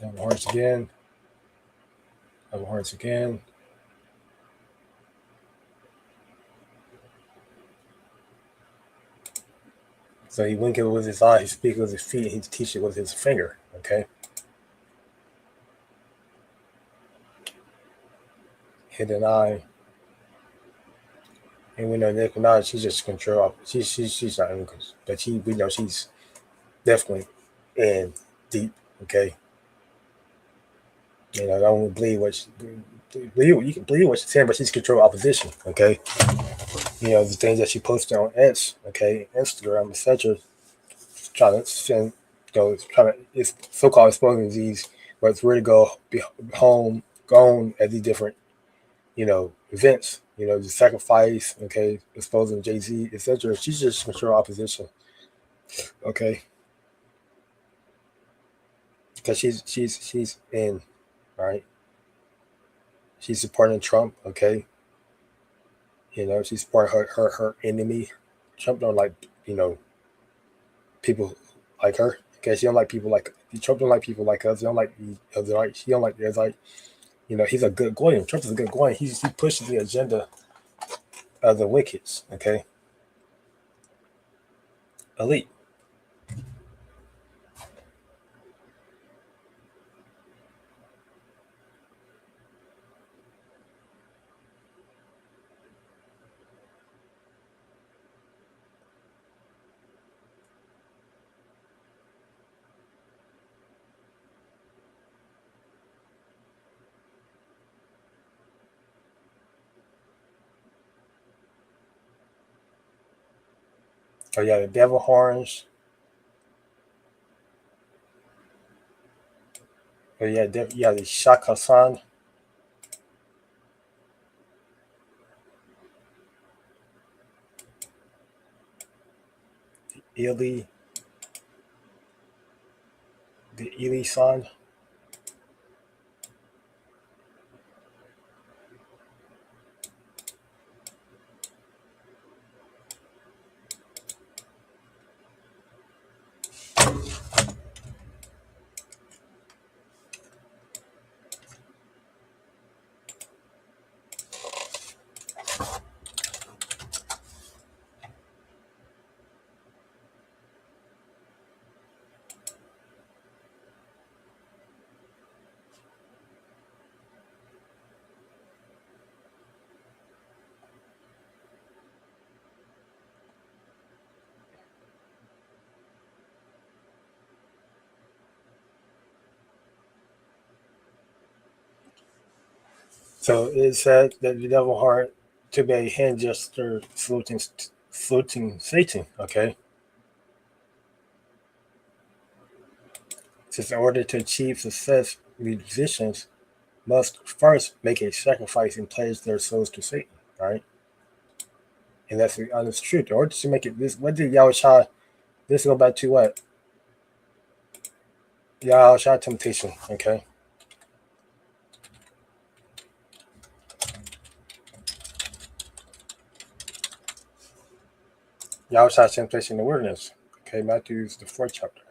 Have horns again. Have horns again. So he winketh with his eye, he speaketh with his feet, he teacheth with his finger. Okay. Hidden eye. And we know Nickel now she's just control. She's not in control, but we know she's definitely in deep. Okay. I don't believe what you can believe what she's saying, but she's control opposition. Okay. The things that she posted on okay, Instagram, etc. Trying to send, it's so-called exposing disease, but it's really gone at these different, events, the sacrifice, okay, exposing Jay-Z, etc. She's just control opposition, okay, because she's in, right? She's supporting Trump, okay. She's supporting her enemy. Trump don't like, people like her. Okay, she don't like people like Trump. Don't like people like us. She don't like the other. Like she don't like the other. Like, he's a good Goyim. Trump is a good Goyim. He pushes the agenda of the wickeds. Okay, elite. Oh yeah, the devil horns. Oh yeah, the Shaka San, Ili, the Ili San. So it said that the devil horn to be a hand gesture saluting Satan. Okay, since in order to achieve success, musicians must first make a sacrifice and pledge their souls to Satan, right? And that's the honest truth. In order to make it this, what did Yahweh Shah, this go back to what? Yahusha temptation. Okay. Yahusha temptation in the wilderness. Okay, Matthew's the 4th chapter.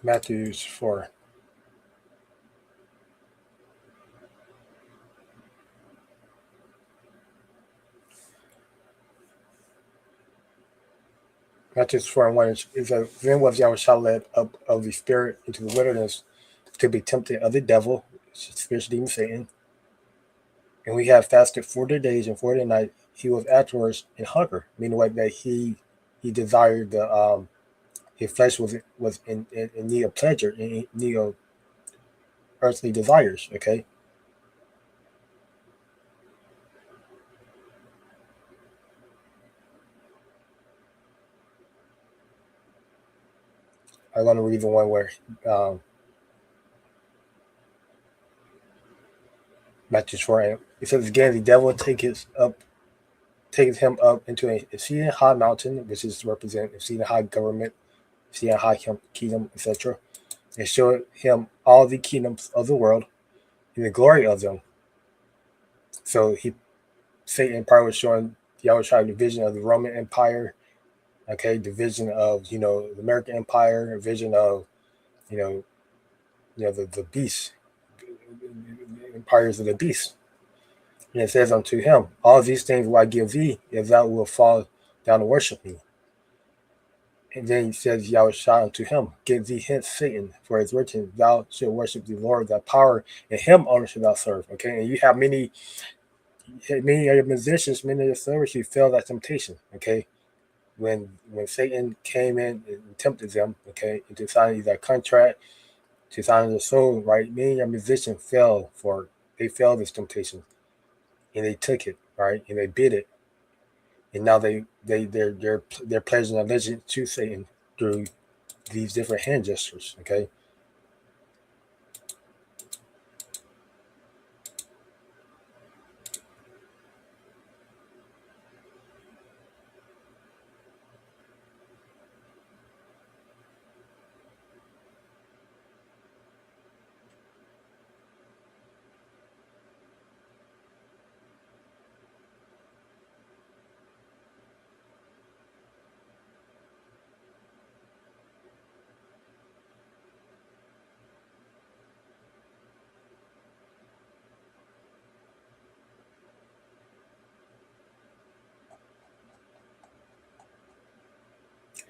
Matthew's 4. Matthew's 4 and 1 is a then was Yahusha led up of the spirit into the wilderness to be tempted of the devil, spiritual demon Satan. And we have fasted 40 days and 40 nights. He was afterwards in hunger, meaning like that he desired the his flesh was in need of pleasure, in need of earthly desires. Okay, I want to read the one where Matthew 4. It says again, the devil taketh him up into a exceeding high mountain, which is represent exceeding high government, exceeding high kingdom, etc., and showed him all the kingdoms of the world and the glory of them. So Satan probably was showing Yahweh the vision of the Roman Empire, okay, the vision of the American Empire, a vision of you know the beast, empires of the beast. And it says unto him, all these things will I give thee, if thou wilt fall down and worship me. And then he says, Yahweh shot unto him, get thee hence, Satan, for it is written, thou shalt worship the Lord thy power, and him only shalt thou serve. Okay, and you have many of your musicians, many of your servers who fell that temptation. Okay, when Satan came in and tempted them, okay, into signing their contract, to sign the soul, right? Many of your musicians fell this temptation, and they took it, right, and they bid it, and now they're pledging allegiance to Satan through these different hand gestures. Okay,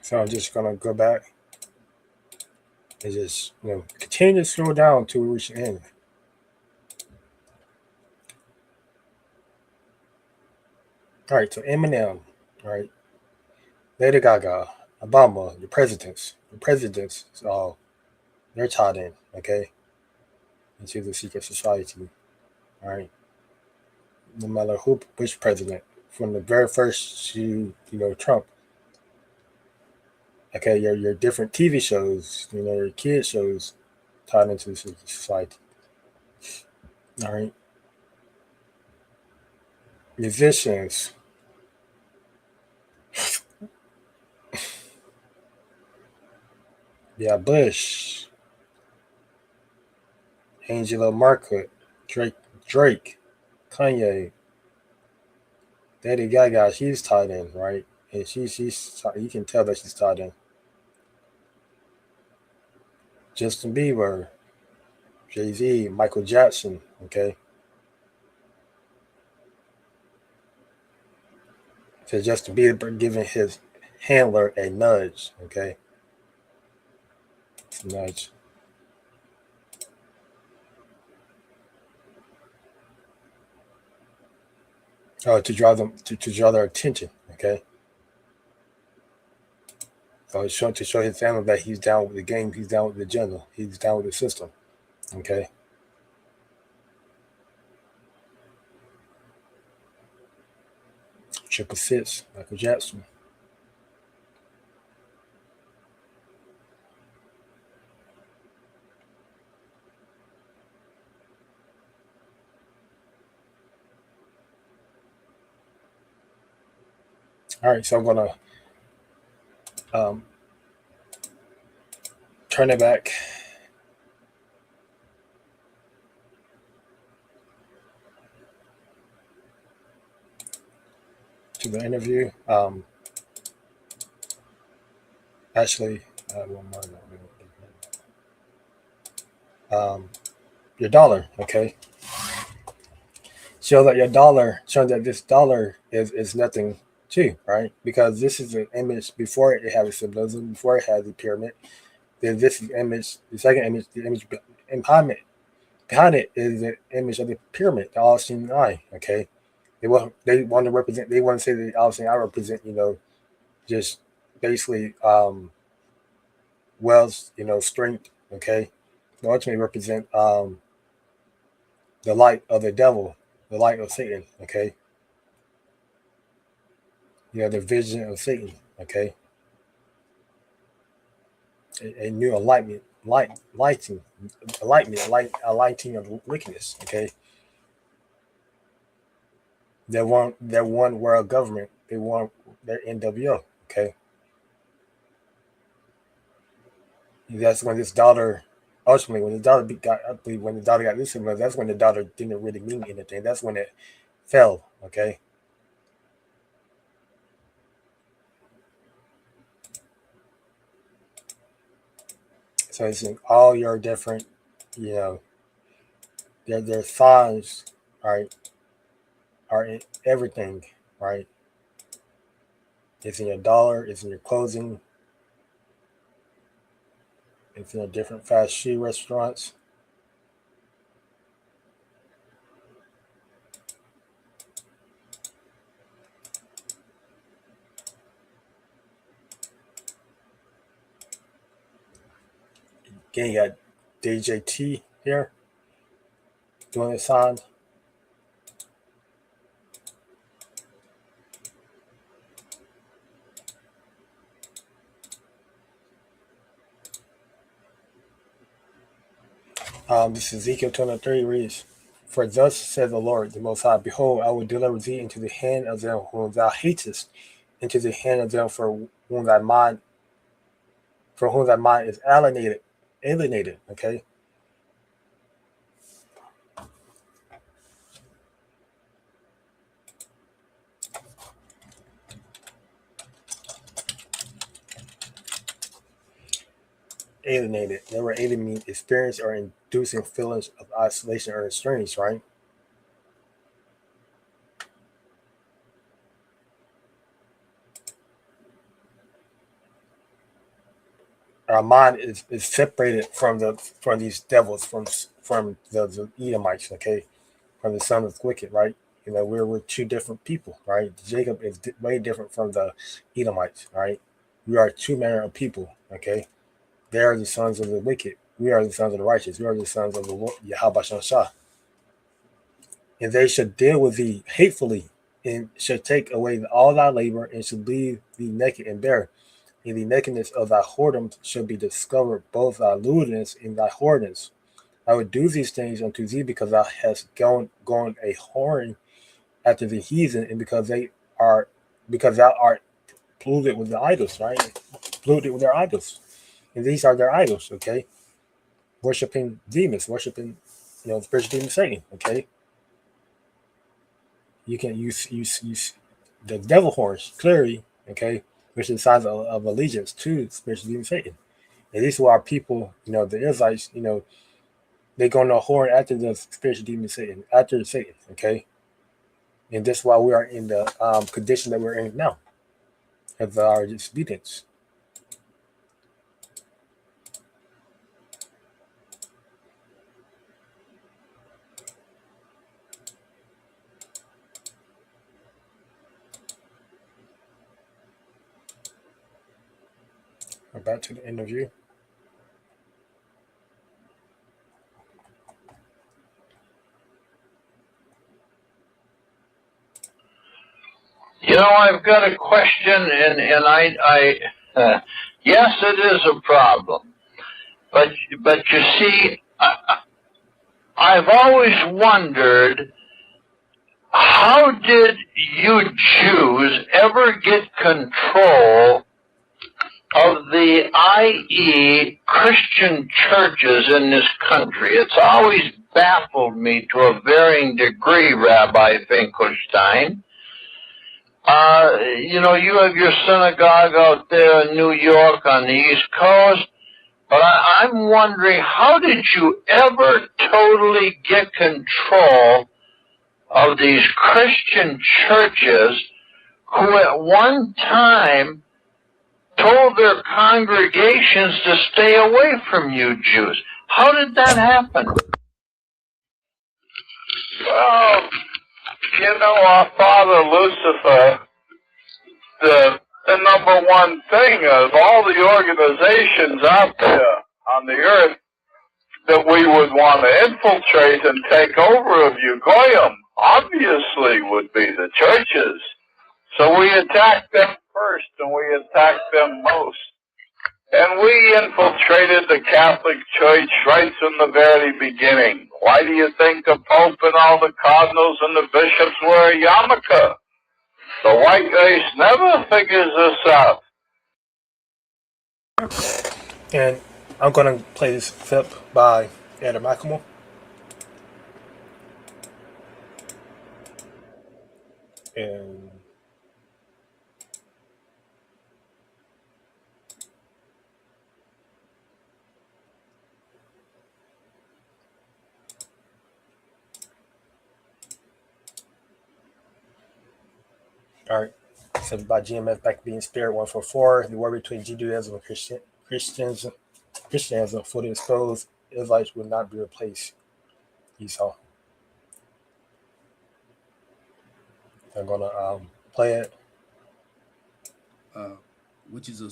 so I'm just gonna go back and just continue to slow down until we reach the end. All right, so Eminem, all right, Lady Gaga, Obama, the presidents, so they're tied in, okay, into the secret society. All right, no matter which president, from the very first to Trump. Okay, your different TV shows, your kid shows, tied into the secret society. All right, musicians. Yeah, Bush, Angela Market, Drake, Kanye, Lady Gaga. She's tied in, right? And she's you can tell that she's tied in. Justin Bieber, Jay-Z, Michael Jackson. Okay, so Justin Bieber giving his handler a nudge. Okay, it's a nudge. Oh, to draw them to draw their attention. Okay. So he's showing to show his family that he's down with the game, he's down with the agenda, he's down with the system. Okay. Triple Six, Michael Jackson. All right, so I'm gonna um, turn it back to the interview. Actually, one more. Your dollar, okay? Show that your dollar, show that this dollar is nothing too, right? Because this is an image before it had a symbolism, before it had the pyramid. Then this is image, the second image, the image behind it is the image of the pyramid, the all-seeing eye, okay? They want to represent, they want to say that all-seeing eye represent, just basically wealth, strength, okay? They ultimately represent the light of the devil, the light of Satan, okay? The vision of Satan, okay? A new enlightenment, lighting of wickedness, okay? They want their one world government. They want their NWO, okay? That's when this daughter, ultimately, when the daughter got, I believe when the daughter got this, that's when the daughter didn't really mean anything. That's when it fell, okay? So it's in all your different, their signs, right, are in everything, right? It's in your dollar, it's in your clothing, it's in your different fast food restaurants. Again, you got DJT here doing the sign. This is Ezekiel 23 reads, For thus says the Lord, the Most High, Behold, I will deliver thee into the hand of them whom thou hatest, into the hand of them for whom thy mind is alienated, okay? Alienated. Never alienating experience or inducing feelings of isolation or estranged, right? Our mind is separated from these devils, from the Edomites, okay, from the son of wicked, right? We're two different people, right? Jacob is way different from the Edomites, right? We are two manner of people, okay? They are the sons of the wicked. We are the sons of the righteous. We are the sons of the Yahweh Shah. And they should deal with thee hatefully, and should take away all thy labor, and should leave thee naked and bare. In the nakedness of thy whoredoms shall be discovered both thy lewdness and thy whoredom. I will do these things unto thee because thou hast gone a whoring after the heathen, and because thou art polluted with the idols, right? Polluted with their idols. And these are their idols, okay? Worshipping demons, worshipping, spiritual demon Satan, okay? You can use the devil horns, clearly, okay, which is signs of allegiance to spiritual demon Satan. And these were our people, the Israelites, they go no horn after the spiritual demon Satan, after Satan, okay? And that's why we are in the condition that we're in now, of our disobedience. Back to the interview.
I've got a question, and yes, it is a problem, but you see, I've always wondered how did you Jews ever get control of the i.e. Christian churches in this country? It's always baffled me to a varying degree, Rabbi Finkelstein. You have your synagogue out there in New York on the East Coast, but I'm wondering, how did you ever totally get control of these Christian churches who at one time told their congregations to stay away from you Jews? How did that happen?
Well, our father Lucifer, the number one thing of all the organizations out there on the earth that we would want to infiltrate and take over of you Goyim, obviously would be the churches. So we attacked them first, and we attacked them most. And we infiltrated the Catholic Church right from the very beginning. Why do you think the Pope and all the cardinals and the bishops wear a yarmulke? The white race never figures this out.
And I'm going to play this clip by Adam Macklemore. And all right, so by GMS Back Being Spirit 144, the war between Judaism and Christianism fully exposed, Israelites will not be replaced. Esau. I'm gonna play it.
Which is a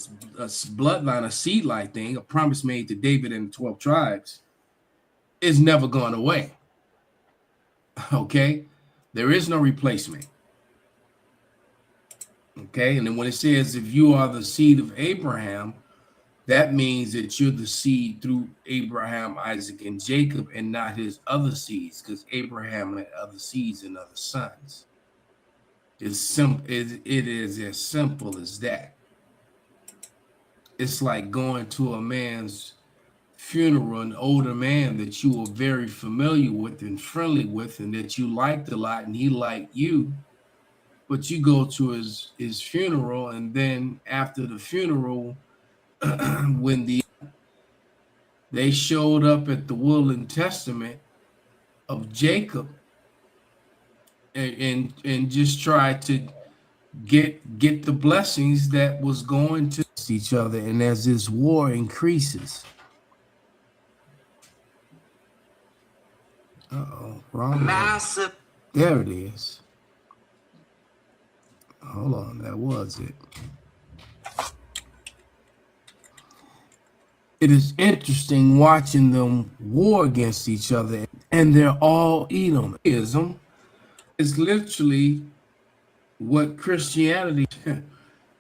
bloodline, a seed-like thing, a promise made to David and the 12 tribes, is never going away. Okay? There is no replacement. Okay? And then when it says, if you are the seed of Abraham, that means that you're the seed through Abraham, Isaac, and Jacob, and not his other seeds, because Abraham had other seeds and other sons. It is as simple as that. It's like going to a man's funeral, an older man that you were very familiar with and friendly with, and that you liked a lot, and he liked you. But you go to his funeral, and then after the funeral, when they showed up at the will and testament of Jacob, and just tried to get the blessings that was going to each other, and as this war increases, wrong massive. There it is. Hold on, that was it. It is interesting watching them war against each other, and they're all Edomism. Is literally what Christianity.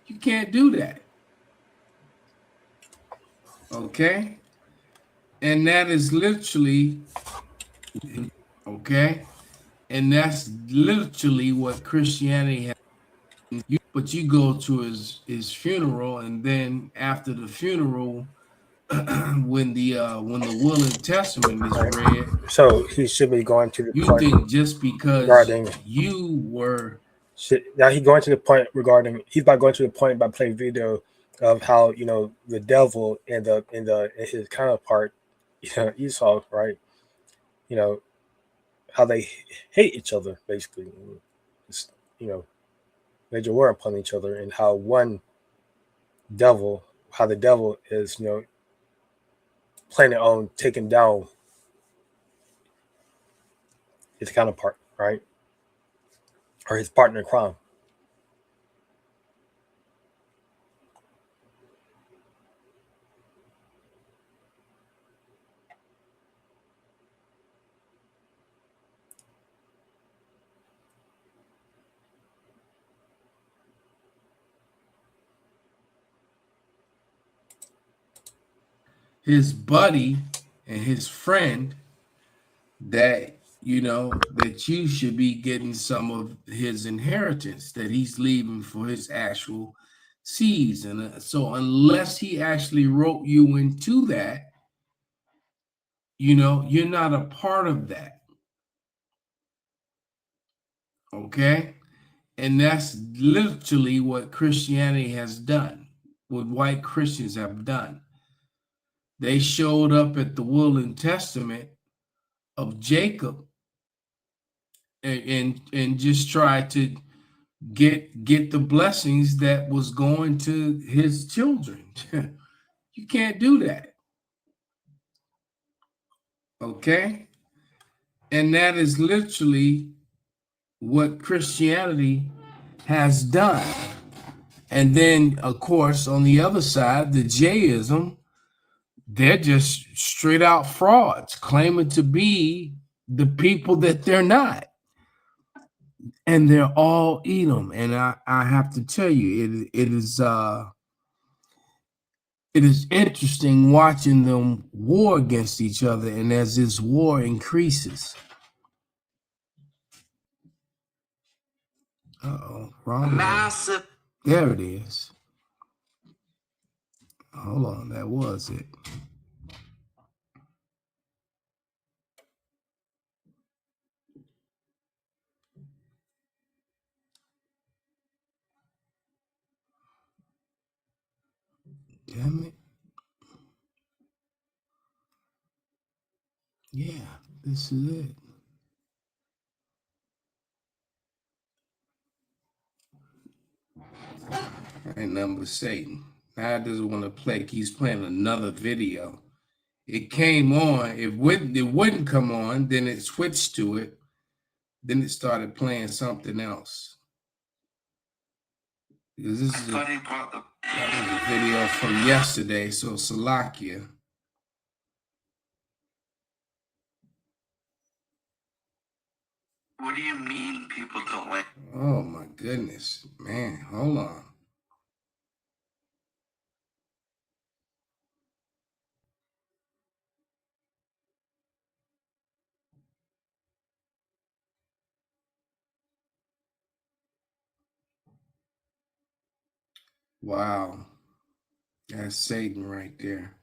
You can't do that. Okay? And that is literally, okay? And that's literally what Christianity has. But you go to his funeral, and then after the funeral, when the will and testament is read,
so he should be going to the
you
point
think just because
regarding
you were
now he's going to the point regarding he's about going to the point by playing video of how the devil and his counterpart Esau, right, how they hate each other, basically, just major war upon each other, and how the devil is planning on taking down his counterpart, right, or his partner in crime.
his buddy and his friend that you know, that you should be getting some of his inheritance that he's leaving for his actual seeds. And so unless he actually wrote you into that, you know, you're not a part of that. Okay? And that's literally what Christianity has done, what white Christians have done. They showed up at the will and testament of Jacob and just tried to get the blessings that was going to his children. You can't do that. Okay? And that is literally what Christianity has done. And then, of course, on the other side, the Jayism, they're just straight out frauds, claiming to be the people that they're not. And they're all Edom. And I have to tell you, it is interesting watching them war against each other. And as this war increases, wrong massive. There it is. Hold on, that was it. Damn it. Yeah, this is it. Ain't nothing but Satan. Now it doesn't want to play. He's playing another video. It came on. It wouldn't come on. Then it switched to it. Then it started playing something else. Because this is that was a video from yesterday. So Salakia.
What do you mean people don't like?
Oh my goodness, man! Hold on. Wow, that's Satan right there.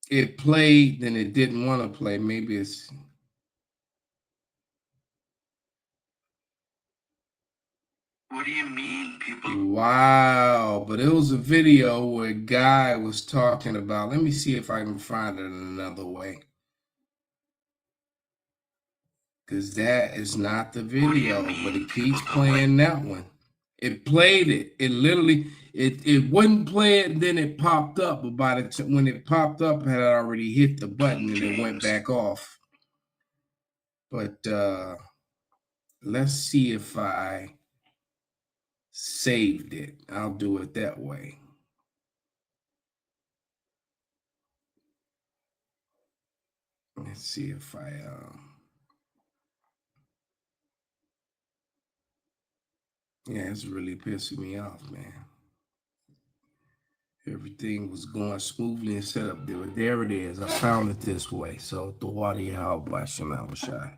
It played, then it didn't want to play. Maybe it's.
What do you mean people?
Wow, but it was a video where a guy was talking about. Let me see if I can find it another way. Because that is not the video, but it keeps playing that one. It played it. It literally, it wouldn't play it, and then it popped up. But by the time when it popped up, it had already hit the button and it went back off. But let's see if I saved it. I'll do it that way. Let's see if I yeah, it's really pissing me off, man. Everything was going smoothly and set up there. But there it is. I found it this way. So the water how Shai.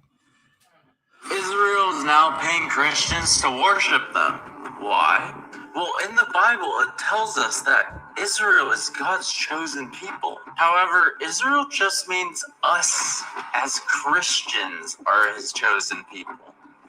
Israel is now paying Christians to worship them. Why? Well, in the Bible, it tells us that Israel is God's chosen people. However, Israel just means us as Christians are his chosen people,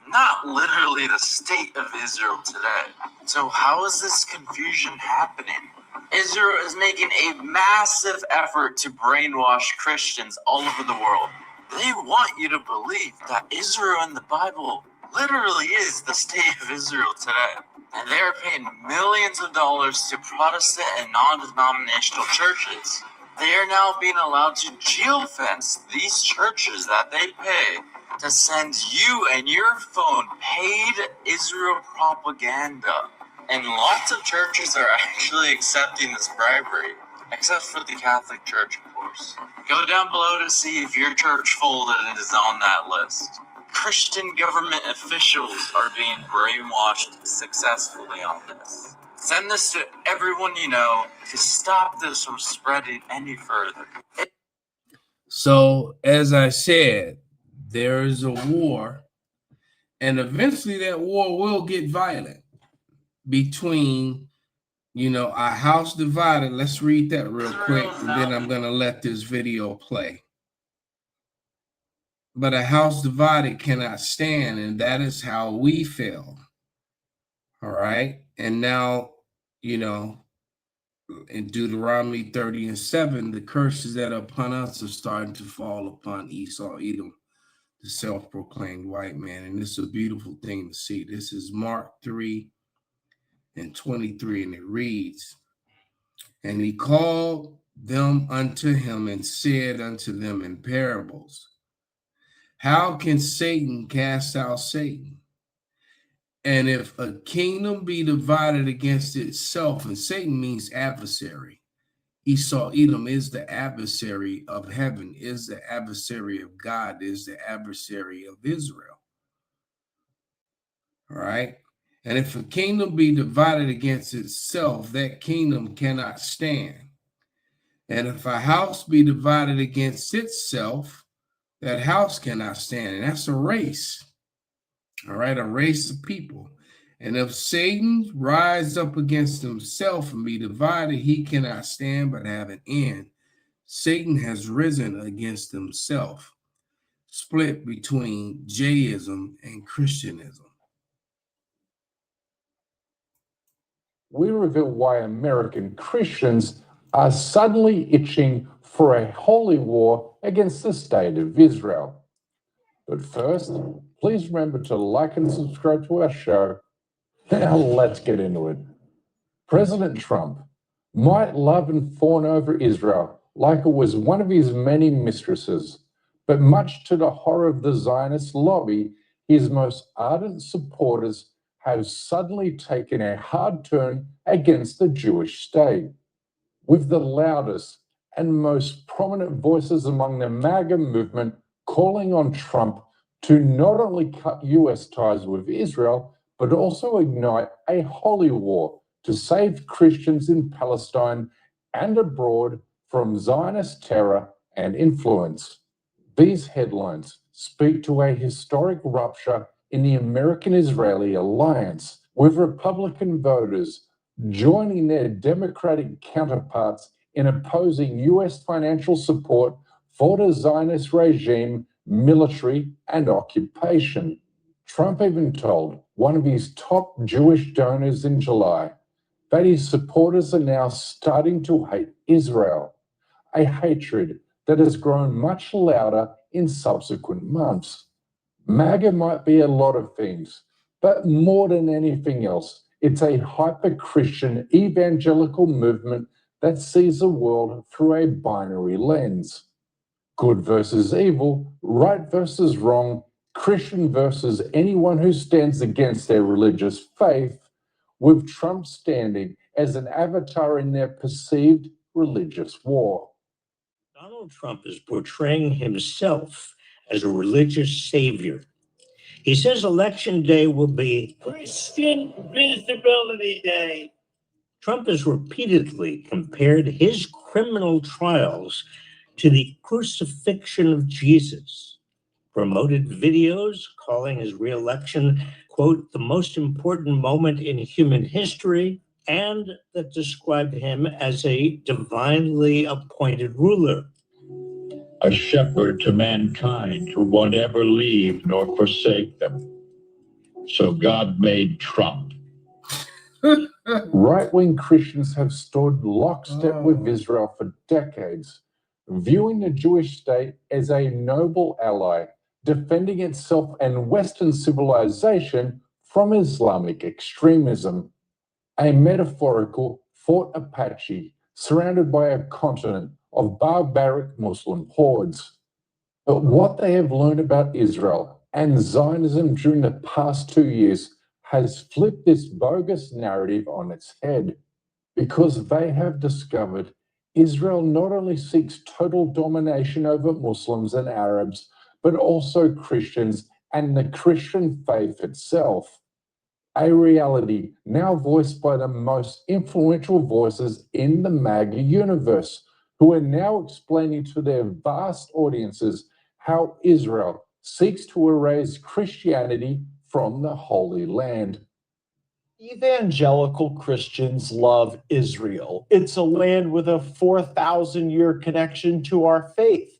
not literally the state of Israel today. So how is this confusion happening? Israel is making a massive effort to brainwash Christians all over the world. They want you to believe that Israel in the Bible literally is the state of Israel today. And they're paying millions of dollars to Protestant and non-denominational churches. They are now being allowed to geofence these churches that they pay to send you and your phone paid Israel propaganda. And lots of churches are actually accepting this bribery, except for the Catholic Church, of course. Go down below to see if your church folded is on that list. Christian government officials are being brainwashed successfully on this. Send this to everyone you know to stop this from spreading any further.
So, as I said, there is a war, and eventually that war will get violent between, a house divided. Let's read that real quick, and then I'm going to let this video play. But a house divided cannot stand, and that is how we feel. All right. And now, in Deuteronomy 30:7, the curses that are upon us are starting to fall upon Esau, Edom, the self-proclaimed white man. And it's a beautiful thing to see. This is Mark 3:23, and it reads, "And he called them unto him and said unto them in parables, How can Satan cast out Satan? And if a kingdom be divided against itself," and Satan means adversary. Esau, Edom is the adversary of heaven, is the adversary of God, is the adversary of Israel. All right. "And if a kingdom be divided against itself, that kingdom cannot stand. And if a house be divided against itself, that house cannot stand." And that's a race. All right, a race of people. "And if Satan rise up against himself and be divided, he cannot stand but have an end. Satan has risen against himself," split between Judaism and Christianism.
We reveal why American Christians are suddenly itching for a holy war against the state of Israel. But first, please remember to like and subscribe to our show. Now let's get into it. President Trump might love and fawn over Israel like it was one of his many mistresses, but much to the horror of the Zionist lobby, his most ardent supporters have suddenly taken a hard turn against the Jewish state. With the loudest and most prominent voices among the MAGA movement calling on Trump to not only cut US ties with Israel, but also ignite a holy war to save Christians in Palestine and abroad from Zionist terror and influence. These headlines speak to a historic rupture in the American-Israeli alliance, with Republican voters joining their Democratic counterparts in opposing US financial support for the Zionist regime, military, and occupation. Trump even told one of his top Jewish donors in July that his supporters are now starting to hate Israel, a hatred that has grown much louder in subsequent months. MAGA might be a lot of things, but more than anything else, it's a hyper-Christian evangelical movement that sees the world through a binary lens. Good versus evil, right versus wrong, Christian versus anyone who stands against their religious faith, with Trump standing as an avatar in their perceived religious war.
Donald Trump is portraying himself as a religious savior. He says Election Day will be Christian Visibility Day. Trump has repeatedly compared his criminal trials to the crucifixion of Jesus, promoted videos calling his re-election, quote, the most important moment in human history, and that described him as a divinely appointed ruler.
A shepherd to mankind who won't ever leave nor forsake them. So God made Trump.
Right-wing Christians have stood lockstep with Israel for decades, viewing the Jewish state as a noble ally, defending itself and Western civilization from Islamic extremism. A metaphorical Fort Apache surrounded by a continent of barbaric Muslim hordes. But what they have learned about Israel and Zionism during the past 2 years has flipped this bogus narrative on its head, because they have discovered Israel not only seeks total domination over Muslims and Arabs, but also Christians and the Christian faith itself. A reality now voiced by the most influential voices in the MAGA universe, who are now explaining to their vast audiences how Israel seeks to erase Christianity from the Holy Land.
Evangelical Christians love Israel. It's a land with a 4,000-year connection to our faith.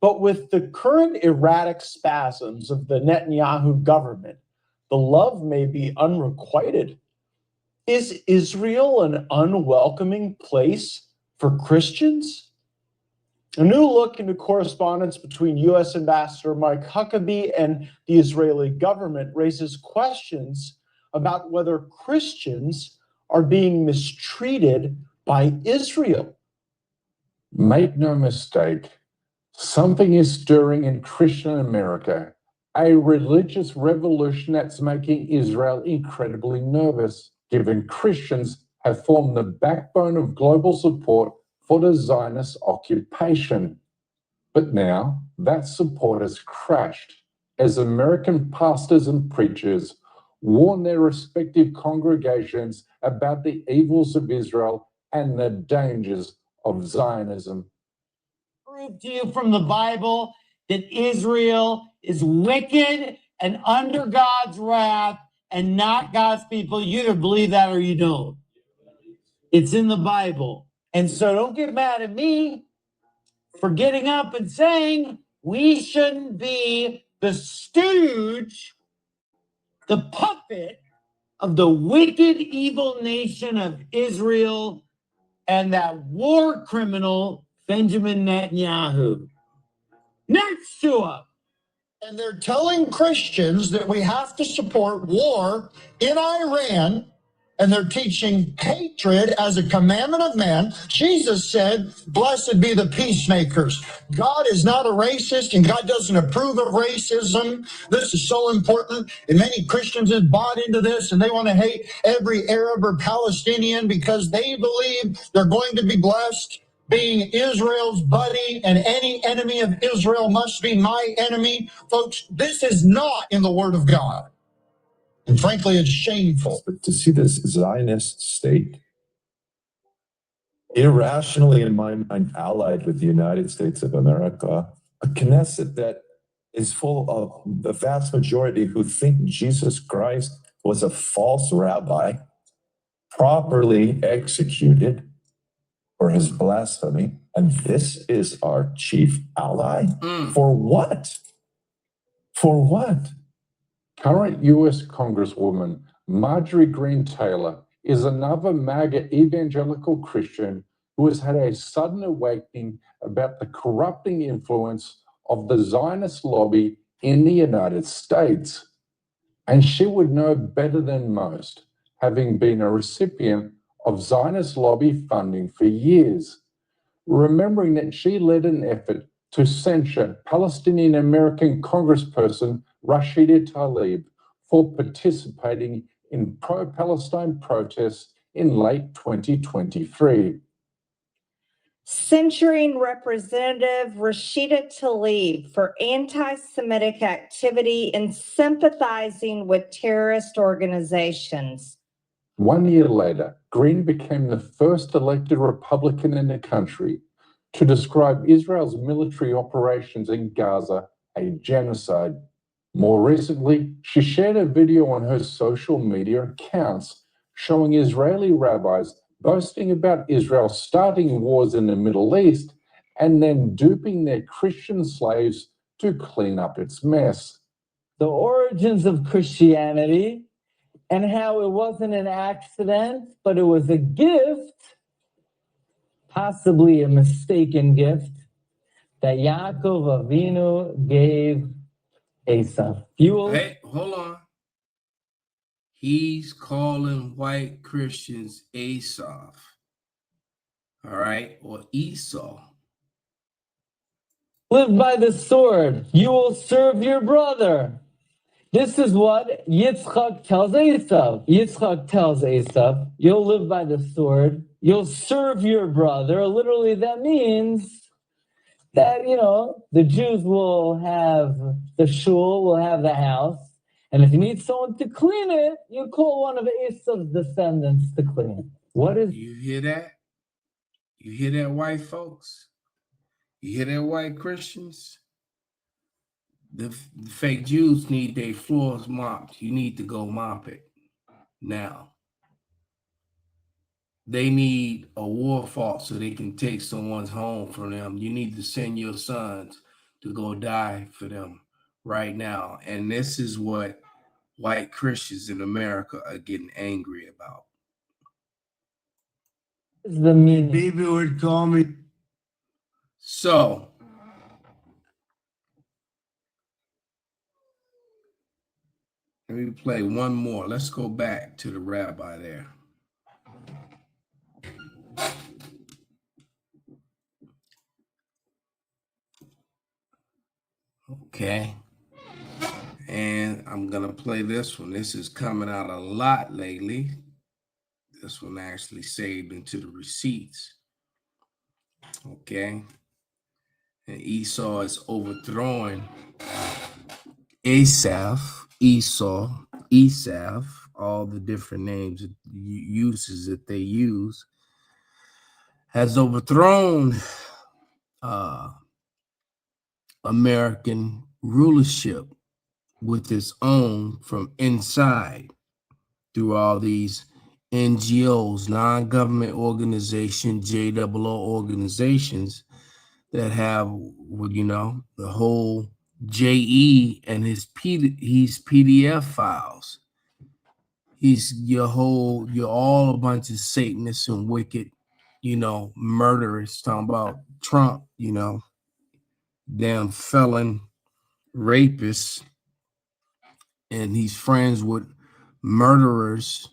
But with the current erratic spasms of the Netanyahu government, the love may be unrequited. Is Israel an unwelcoming place for Christians? A new look into correspondence between U.S. Ambassador Mike Huckabee and the Israeli government raises questions about whether Christians are being mistreated by Israel.
Make no mistake, something is stirring in Christian America, a religious revolution that's making Israel incredibly nervous, given Christians have formed the backbone of global support for the Zionist occupation. But now that support has crashed as American pastors and preachers warn their respective congregations about the evils of Israel and the dangers of Zionism.
Prove to you from the Bible that Israel is wicked and under God's wrath and not God's people. You either believe that or you don't. It's in the Bible. And so don't get mad at me for getting up and saying we shouldn't be the stooge, the puppet of the wicked, evil nation of Israel and that war criminal, Benjamin Netanyahu. Next to him.
And they're telling Christians that we have to support war in Iran, and they're teaching hatred as a commandment of man. Jesus said, blessed be the peacemakers. God is not a racist, and God doesn't approve of racism. This is so important, and many Christians have bought into this, and they want to hate every Arab or Palestinian because they believe they're going to be blessed. Being Israel's buddy, and any enemy of Israel must be my enemy. Folks, this is not in the Word of God. And frankly, it's shameful.
But to see this Zionist state irrationally, in my mind, allied with the United States of America, a Knesset that is full of the vast majority who think Jesus Christ was a false rabbi, properly executed for his blasphemy, and this is our chief ally? For what? For what?
Current U.S. Congresswoman Marjorie Greene Taylor is another MAGA evangelical Christian who has had a sudden awakening about the corrupting influence of the Zionist lobby in the United States. And she would know better than most, having been a recipient of Zionist lobby funding for years, remembering that she led an effort to censure Palestinian American Congressperson Rashida Tlaib for participating in pro-Palestine protests in late 2023.
Censuring Representative Rashida Tlaib for anti-Semitic activity and sympathizing with terrorist organizations.
1 year later, Greene became the first elected Republican in the country to describe Israel's military operations in Gaza a genocide. More recently, she shared a video on her social media accounts showing Israeli rabbis boasting about Israel starting wars in the Middle East and then duping their Christian slaves to clean up its mess.
The origins of Christianity and how it wasn't an accident, but it was a gift, possibly a mistaken gift, that Yaakov Avinu gave Esau.
Hey, hold on. He's calling white Christians Esau. All right, or Esau.
Live by the sword. You will serve your brother. This is what Yitzchak tells Esau. Yitzchak tells Esau, you'll live by the sword. You'll serve your brother. Literally, that means that, the Jews will have the shul, will have the house. And if you need someone to clean it, you call one of Esau's descendants to clean it. What is...
You hear that? You hear that, white folks? You hear that, white Christians? The fake Jews need their floors mopped. You need to go mop it now. They need a war fought so they can take someone's home from them. You need to send your sons to go die for them right now. And this is what white Christians in America are getting angry about.
The meaning. People would call me.
So, let me play one more. Let's go back to the rabbi there. Okay. And I'm going to play this one. This is coming out a lot lately. This one actually saved into the receipts. Okay. And Esau is overthrowing Esau, all the different names, uses that they use, has overthrown American rulership with its own from inside through all these NGOs, non-government organizations, JOO organizations that have, you know, the whole JE and his PDF files. You're all a bunch of Satanists and wicked, you know, murderers. Talking about Trump, you know, damn felon rapists, and he's friends with murderers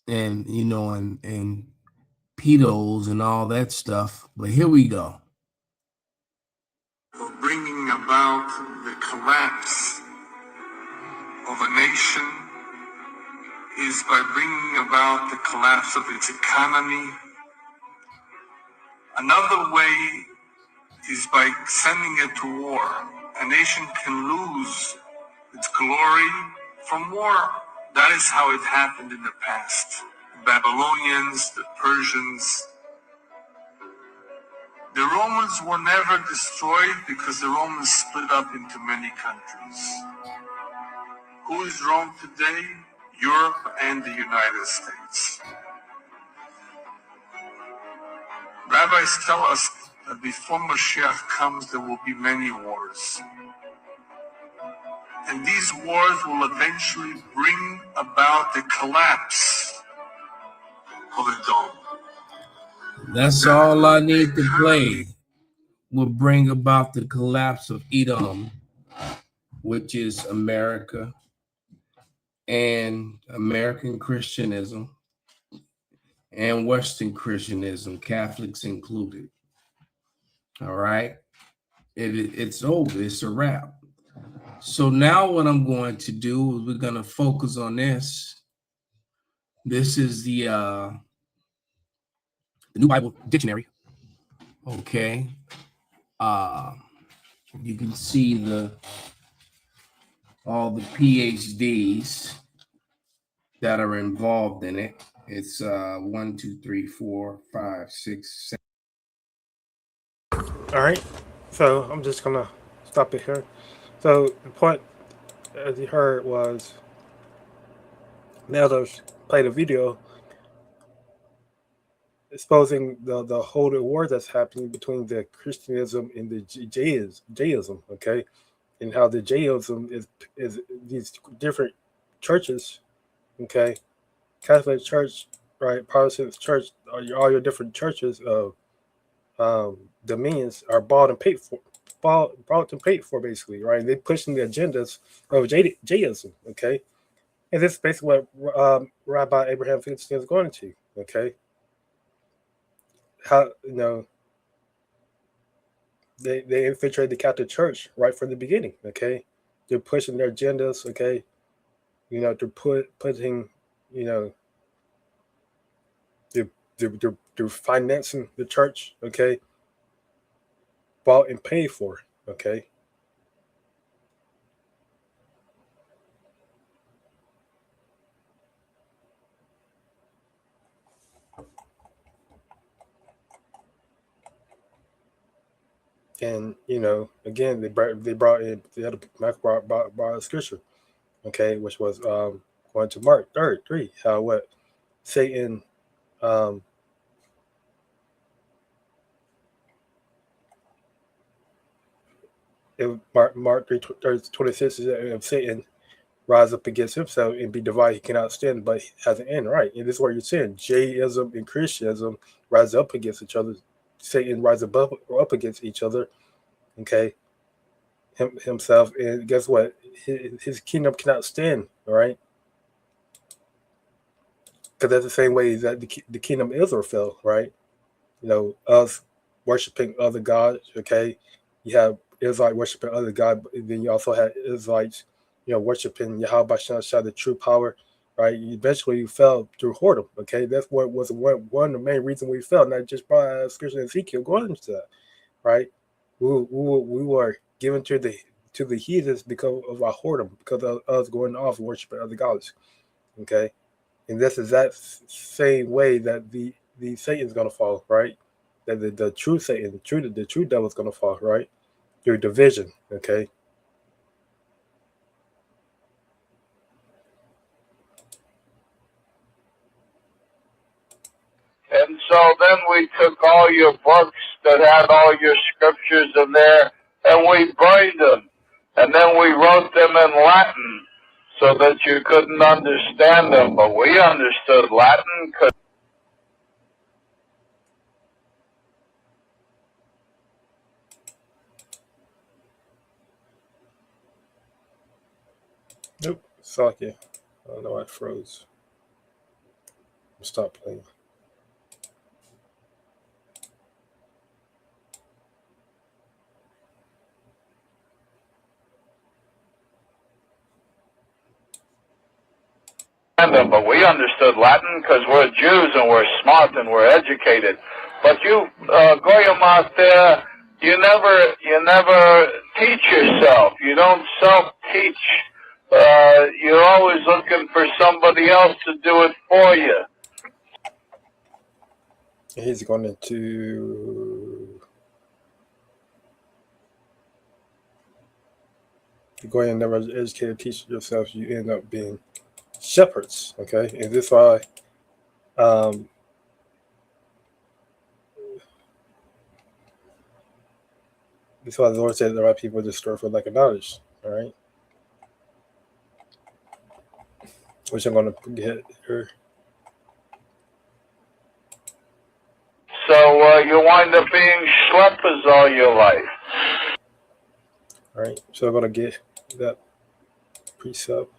and, you know, and pedos and all that stuff. But here we go.
Bringing about the collapse of a nation is by bringing about the collapse of its economy. Another way is by sending it to war. A nation can lose its glory from war. That is how it happened in the past. The Babylonians, the Persians. The Romans were never destroyed because the Romans split up into many countries. Who is Rome today? Europe and the United States. Rabbis tell us that before Mashiach comes, there will be many wars. And these wars will eventually bring about the collapse of the dome.
That's all I need to play. Will bring about the collapse of Edom, which is America and American Christianism and Western Christianism, Catholics included. All right. It's over. It's a wrap. So now what I'm going to do is we're going to focus on this. This is the New Bible Dictionary. Okay. You can see all the PhDs that are involved in it. It's 1, 2, 3, 4, 5, 6, 7.
All right, so I'm just gonna stop it here. So the point, as you heard, was the elders played a video exposing the holy war that's happening between the Christianism and the Judaism, okay, and how the Judaism is these different churches, okay, Catholic Church, right, Protestant Church, all your different churches of dominions are bought and paid for, basically, right? They're pushing the agendas of Judaism, okay, and this is basically what Rabbi Abraham Finkelstein is going to, okay. How, you know, they infiltrate the Catholic Church right from the beginning, okay. They're pushing their agendas, okay. You know, they're putting, you know, they're financing the church, okay, bought and paid for, okay. And again, they brought in the other brought a scripture, okay, which was going to Mark 3, how what Satan Mark 3:26 is that if Satan rise up against himself and be divided, he cannot stand, but has an end, right? And this is what you're saying. Judaism and Christianism rise up against each other. Satan rise up against each other, okay, himself. And guess what? His kingdom cannot stand, all right? Because that's the same way that the kingdom of Israel fell, right? Us worshiping other gods, okay? You have Israelites worshiping other gods, but then you also have Israelites, worshiping Yahweh Shah, the true power, right? Eventually you fell through whoredom, okay? That's what was one of the main reasons we fell, not just by Scripture and Ezekiel going into that, right? We were given to the heathens because of our whoredom, because of us going off and worshiping other gods, okay? And this is that same way that the Satan's gonna fall, right? That the true Satan, the true devil is gonna fall, right? Through division, okay?
And so then we took all your books that had all your scriptures in there, and we burned them. And then we wrote them in Latin so that you couldn't understand them. But we understood Latin because
Nope, Saki. I don't know why it froze. Stop playing.
them, but we understood Latin because we're Jews and we're smart and we're educated. But you, Goyim out there, you never teach yourself. You don't self-teach. You're always looking for somebody else to do it for you.
He's going into going and never educated, teach yourself. You end up being shepherds, okay? And this is why the Lord said the right people destroy for lack of knowledge, all right? Which I'm going to get here.
So you wind up being schleppers all your life.
All right, so I'm going to get that precept.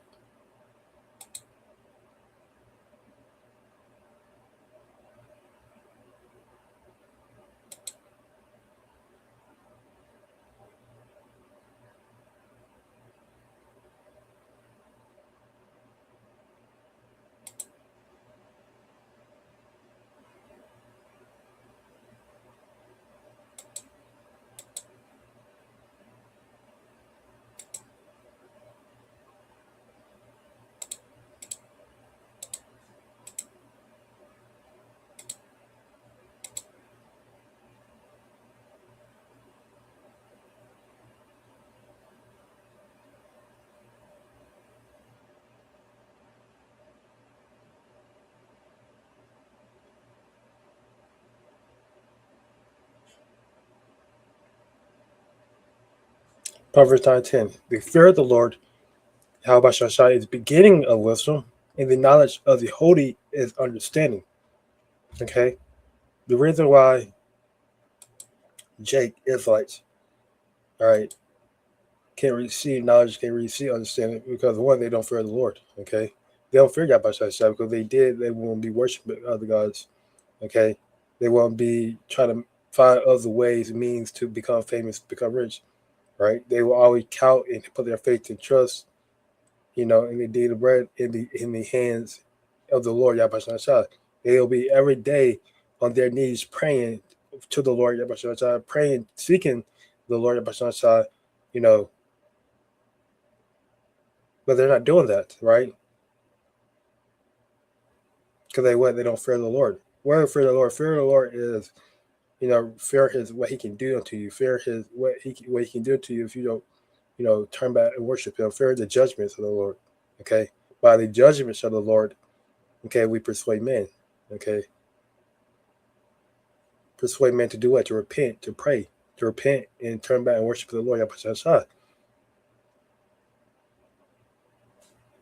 Proverbs 9:10. The fear of the Lord, Yahweh Shai, is the beginning of wisdom, and the knowledge of the holy is understanding. Okay? The reason why Jake, Israelites, all right, can't receive knowledge, can't receive understanding, because one, they don't fear the Lord. Okay? They don't fear Yahweh Shai, because they won't be worshiping other gods. Okay? They won't be trying to find other ways, means to become famous, become rich. Right? They will always count and put their faith and trust, in the daily bread in the hands of the Lord Yahweh Shai. They'll be every day on their knees praying to the Lord Yahweh Shai, praying, seeking the Lord Yahweh Shai, but they're not doing that, right? Because they don't fear the Lord. Where fear the Lord? Fear of the Lord is, fear what he can do unto you. Fear what he can do to you if you don't, turn back and worship him. Fear the judgments of the Lord. Okay, by the judgments of the Lord, okay, we persuade men. Okay, persuade men to do what? To repent, to pray, to repent and turn back and worship the Lord.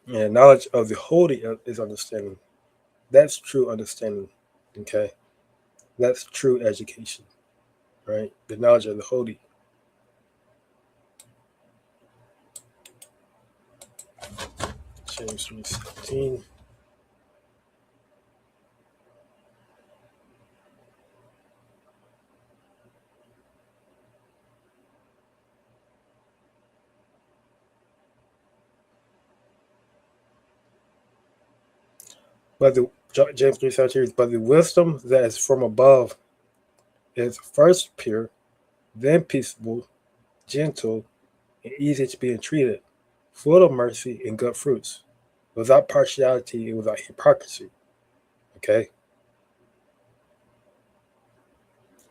And knowledge of the holy is understanding. That's true understanding. Okay, that's true education. Right, the knowledge of the holy. James 3:16. But James 3:17, but the wisdom that is from above is first pure, then peaceable, gentle, and easy to be entreated, full of mercy and good fruits, without partiality and without hypocrisy. Okay.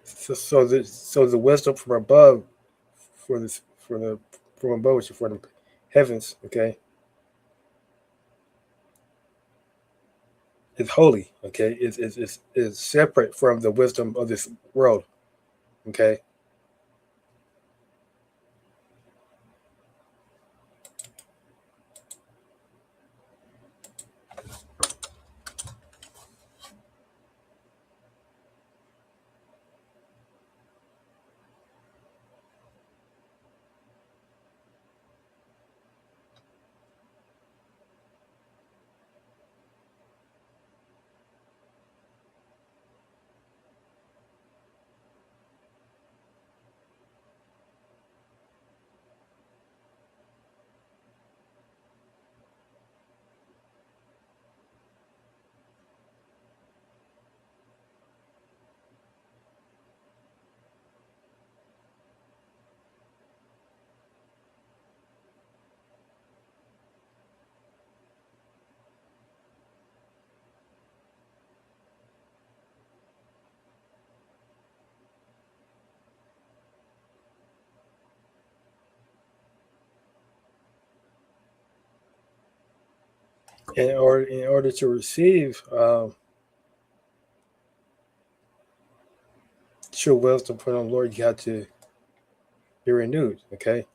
So the wisdom from above, from above, which is for the heavens. Okay. Is holy. Okay. Is separate from the wisdom of this world. Okay. In order to receive true wisdom from the Lord, you have to be renewed. Okay.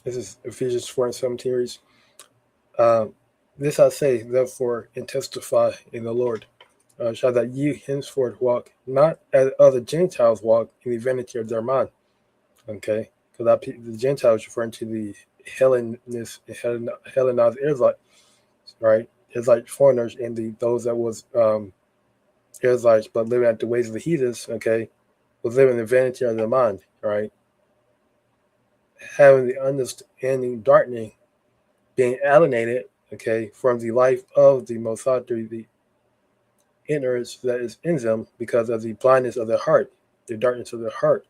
This is Ephesians 4:17 reads, this I say, therefore, and testify in the Lord, shall that ye henceforth walk not as other Gentiles walk in the vanity of their mind. Okay, because the Gentiles referring to the Hellenized Israelites, right? Israelite foreigners and those that was Israelites, but living at the ways of the heathens. Okay, was living in the vanity of their mind, right? Having the understanding darkening, being alienated, okay, from the life of the Most High through the ignorance that is in them because of the blindness of their heart, the darkness of their heart,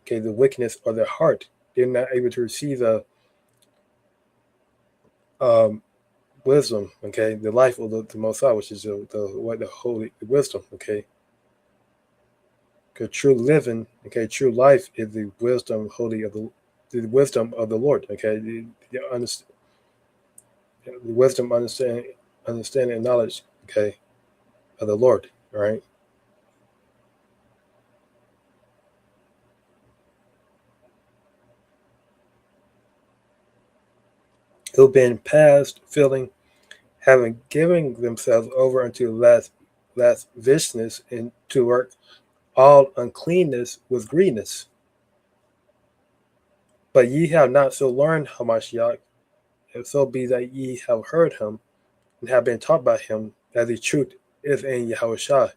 okay, the wickedness of their heart. They're not able to receive the wisdom, okay, the life of the Most High, which is the holy wisdom, okay. Because true living, okay, true life is the wisdom the wisdom of the Lord, okay, the wisdom, understanding, and knowledge, okay, of the Lord, right? Who've been past feeling, having given themselves over unto lasciviousness and to work all uncleanness with greediness. But ye have not so learned Hamashiach, if so be that ye have heard him, and have been taught by him that the truth is in Yahushua.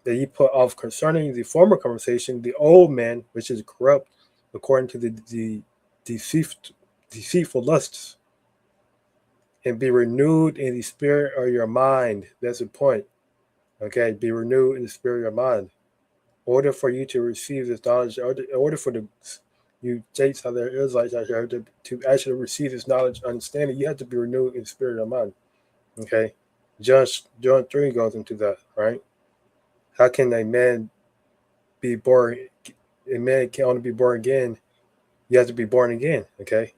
That ye put off concerning the former conversation the old man which is corrupt according to the deceitful lusts, and be renewed in the spirit of your mind. That's the point. Okay, be renewed in the spirit of your mind. In order for you to receive this knowledge, in order for you Jates out there, Israelites out here, to actually receive this knowledge, understanding, you have to be renewed in the spirit of your mind. Okay, John 3 goes into that, right? How can a man be born? A man can only be born again. You have to be born again. Okay.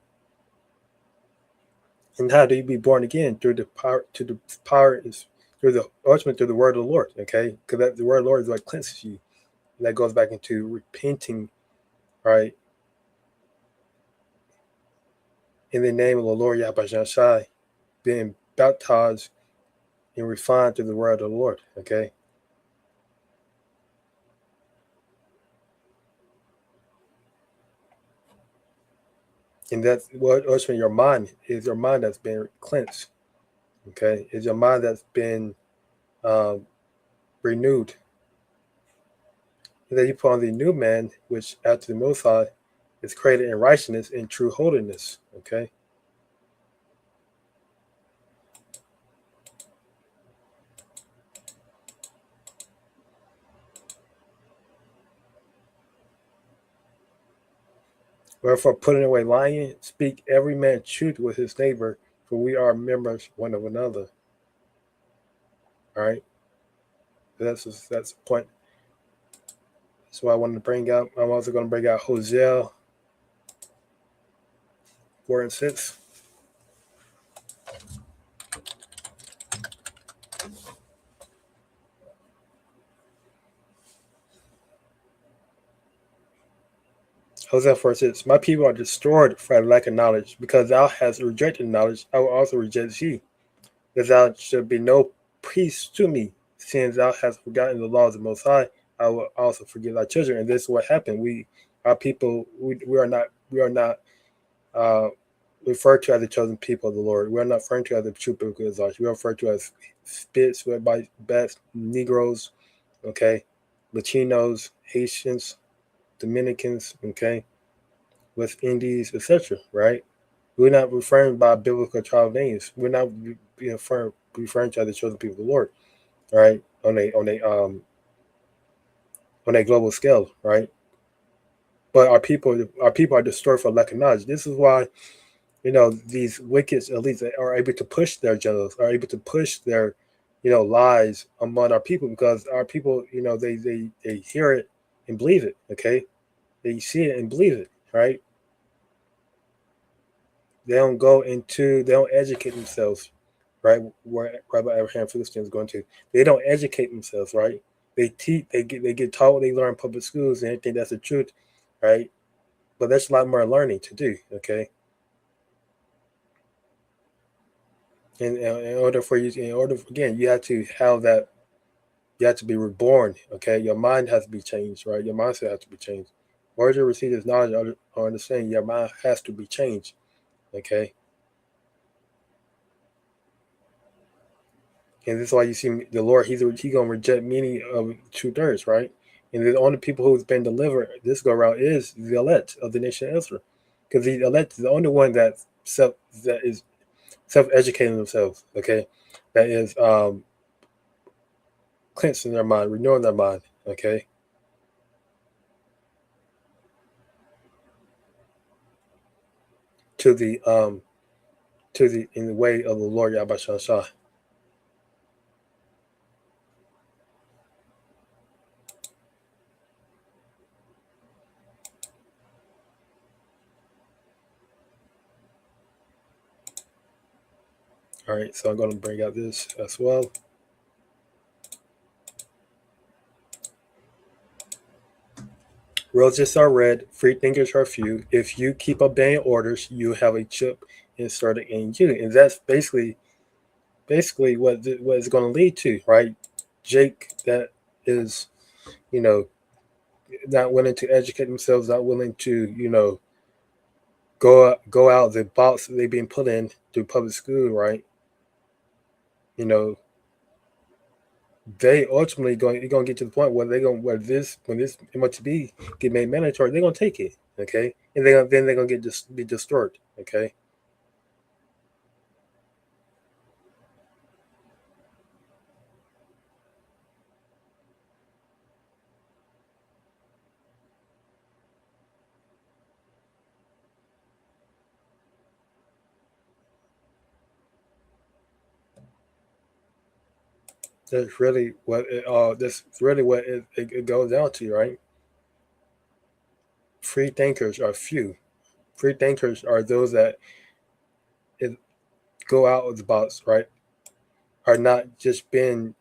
And how do you be born again? Through the power. Through the ultimate, through the word of the Lord. Okay, because the word of the Lord is what cleanses you. And that goes back into repenting, right? In the name of the Lord Yahweh Shai, being baptized and refined through the word of the Lord. Okay. And that's what ultimately your mind is. Your mind that's been cleansed. Okay, is your mind that's been renewed. And then you put on the new man, which after the Most High is created in righteousness and true holiness. Okay. Wherefore, putting away lying, speak every man truth with his neighbor, for we are members one of another. All right. That's the point. That's what I wanted to bring out. I'm also going to bring out Hosea 4 and 6. Hosea 4 6. My people are destroyed for lack of knowledge. Because thou hast rejected knowledge, I will also reject thee. That thou should be no priest to me. Since thou hast forgotten the laws of the Most High, I will also forgive thy children. And this is what happened. Our people, we are not referred to as the chosen people of the Lord. We are not referred to as the true biblical Israelites. We are referred to as spits, whereby bats, Negroes, okay, Latinos, Haitians, Dominicans, okay, West Indies, etc. Right? We're not referring by biblical tribe names. We're not referring to as the chosen people of the Lord, right? On a global scale, right? But our people are destroyed for lack of knowledge. This is why, these wicked elites are able to push their agendas, are able to push their, lies among our people, because our people, they hear it and believe it. Okay, they see it and believe it, right? They don't educate themselves, right? Where Rabbi Abraham Finkelstein is going to. They don't educate themselves, right? They get taught what they learn in public schools, and they think that's the truth, right? But there's a lot more learning to do, okay? And again, you have to have that. You have to be reborn, okay? Your mind has to be changed, right? Your mindset has to be changed. In order to receive this knowledge or understanding, your mind has to be changed, okay? And this is why you see the Lord, he's going to reject many of 2/3, right? And the only people who's been delivered this go around is the elect of the nation of Israel. Because the elect is the only one that is self-educating themselves, okay? That is cleansing their mind, renewing their mind, okay? In the way of the Lord Yahweh Shah. All right, so I'm going to bring out this as well. Roses are red, free thinkers are few. If you keep obeying orders, you have a chip inserted in you. And that's basically what it's going to lead to, right? Jake that is, not willing to educate themselves, not willing to, go out the box that they've been put in through public school, right? you know, they ultimately going to get to the point where they're going where this when this MOTB get made mandatory, they're going to take it, okay, and they're going to be destroyed, okay. That's really what it goes down to, right? Free thinkers are few. Free thinkers are those that it, go out of the box, right? Are not just been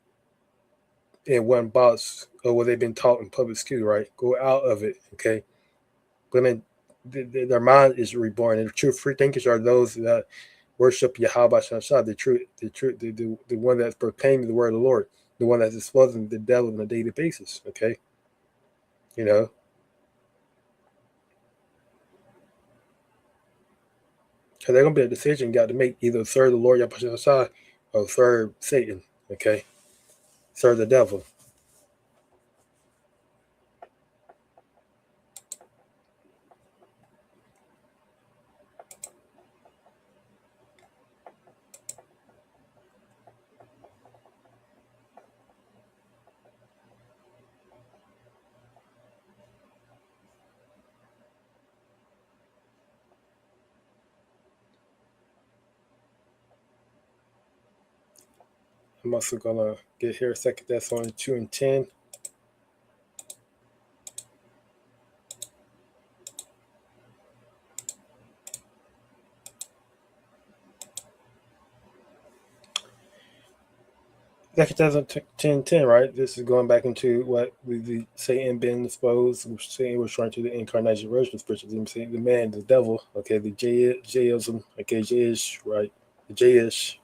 in one box or what they've been taught in public school, right? Go out of it, okay? But then their mind is reborn. And the true free thinkers are those that worship Yahweh Shashah, the one that's proclaiming the word of the Lord, the one that's exposing the devil on a daily basis, okay? You know, because they're gonna be a decision you got to make: either serve the Lord Yahweh or serve Satan. Okay, serve the devil. I'm also gonna get here a second. That's only 2:10. Second 10:10, right? This is going back into what the Satan been exposed. Satan was trying to the incarnation version of spiritualism. Saying the man, the devil. Okay, the Jism. Okay, Jish, right? The Jish.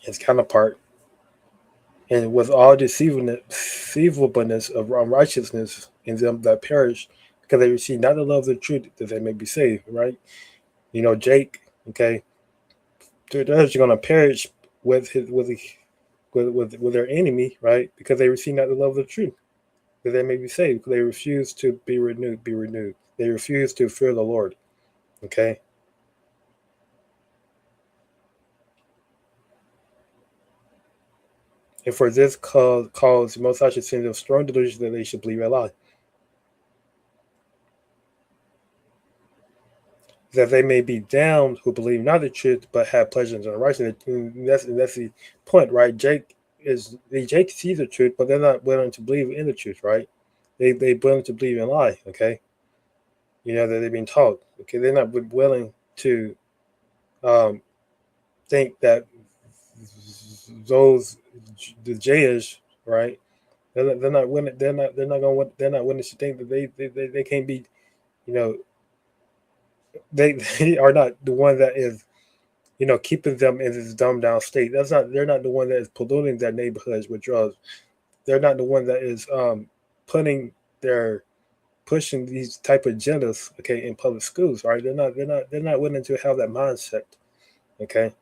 His counterpart, and with all deceivableness of unrighteousness in them that perish, because they receive not the love of the truth that they may be saved, right? You know, Jake, okay, they're going to perish with his with their enemy, right? Because they receive not the love of the truth that they may be saved. Because they refuse to be renewed. They refuse to fear the Lord, okay. And for this cause most I should send them strong delusion that they should believe a lie, that they may be damned who believe not the truth but have pleasures in unrighteousness. And that's the point, right? Jake sees the truth, but they're not willing to believe in the truth, right? They willing to believe in lie, okay? You know that they've been taught, okay? They're not willing to think that those the Jayish, right? They're not willing. They're not willing to think that they can't be, you know, they are not the one that is, you know, keeping them in this dumbed down state. They're not the one that is polluting their neighborhoods with drugs. They're not the one that is putting their pushing these type of agendas, okay, in public schools, right? They're not willing to have that mindset, okay.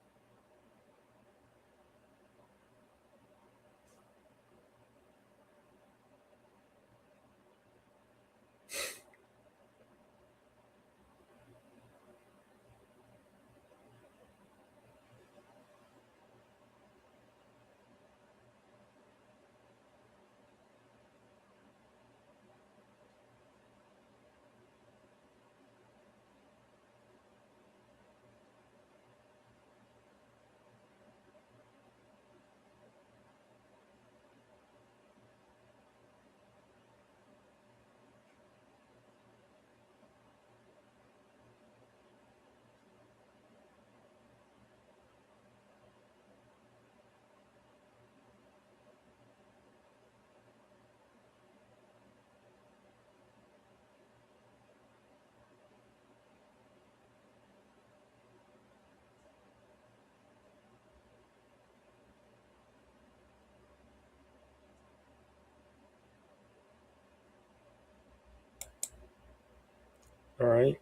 All right.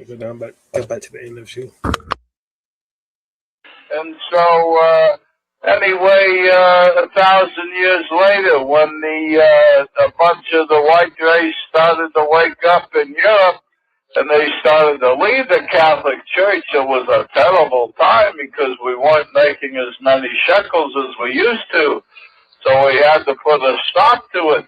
Go down back, go back to the end of you.
And so, anyway, 1,000 years later, when a bunch of the white race started to wake up in Europe, and they started to leave the Catholic Church, it was a terrible time because we weren't making as many shekels as we used to. So we had to put a stop to it.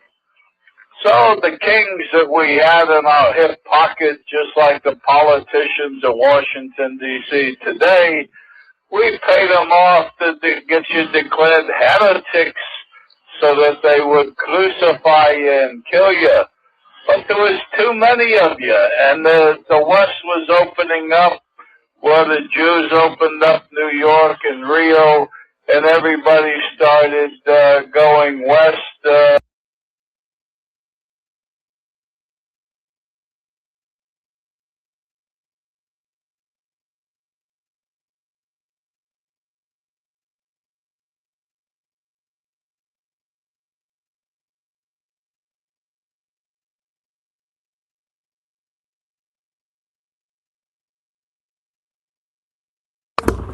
So the kings that we had in our hip pocket, just like the politicians of Washington, D.C. today, we paid them off to get you declared heretics so that they would crucify you and kill you. But there was too many of you, and the West was opening up, where the Jews opened up New York and Rio, and everybody started going west.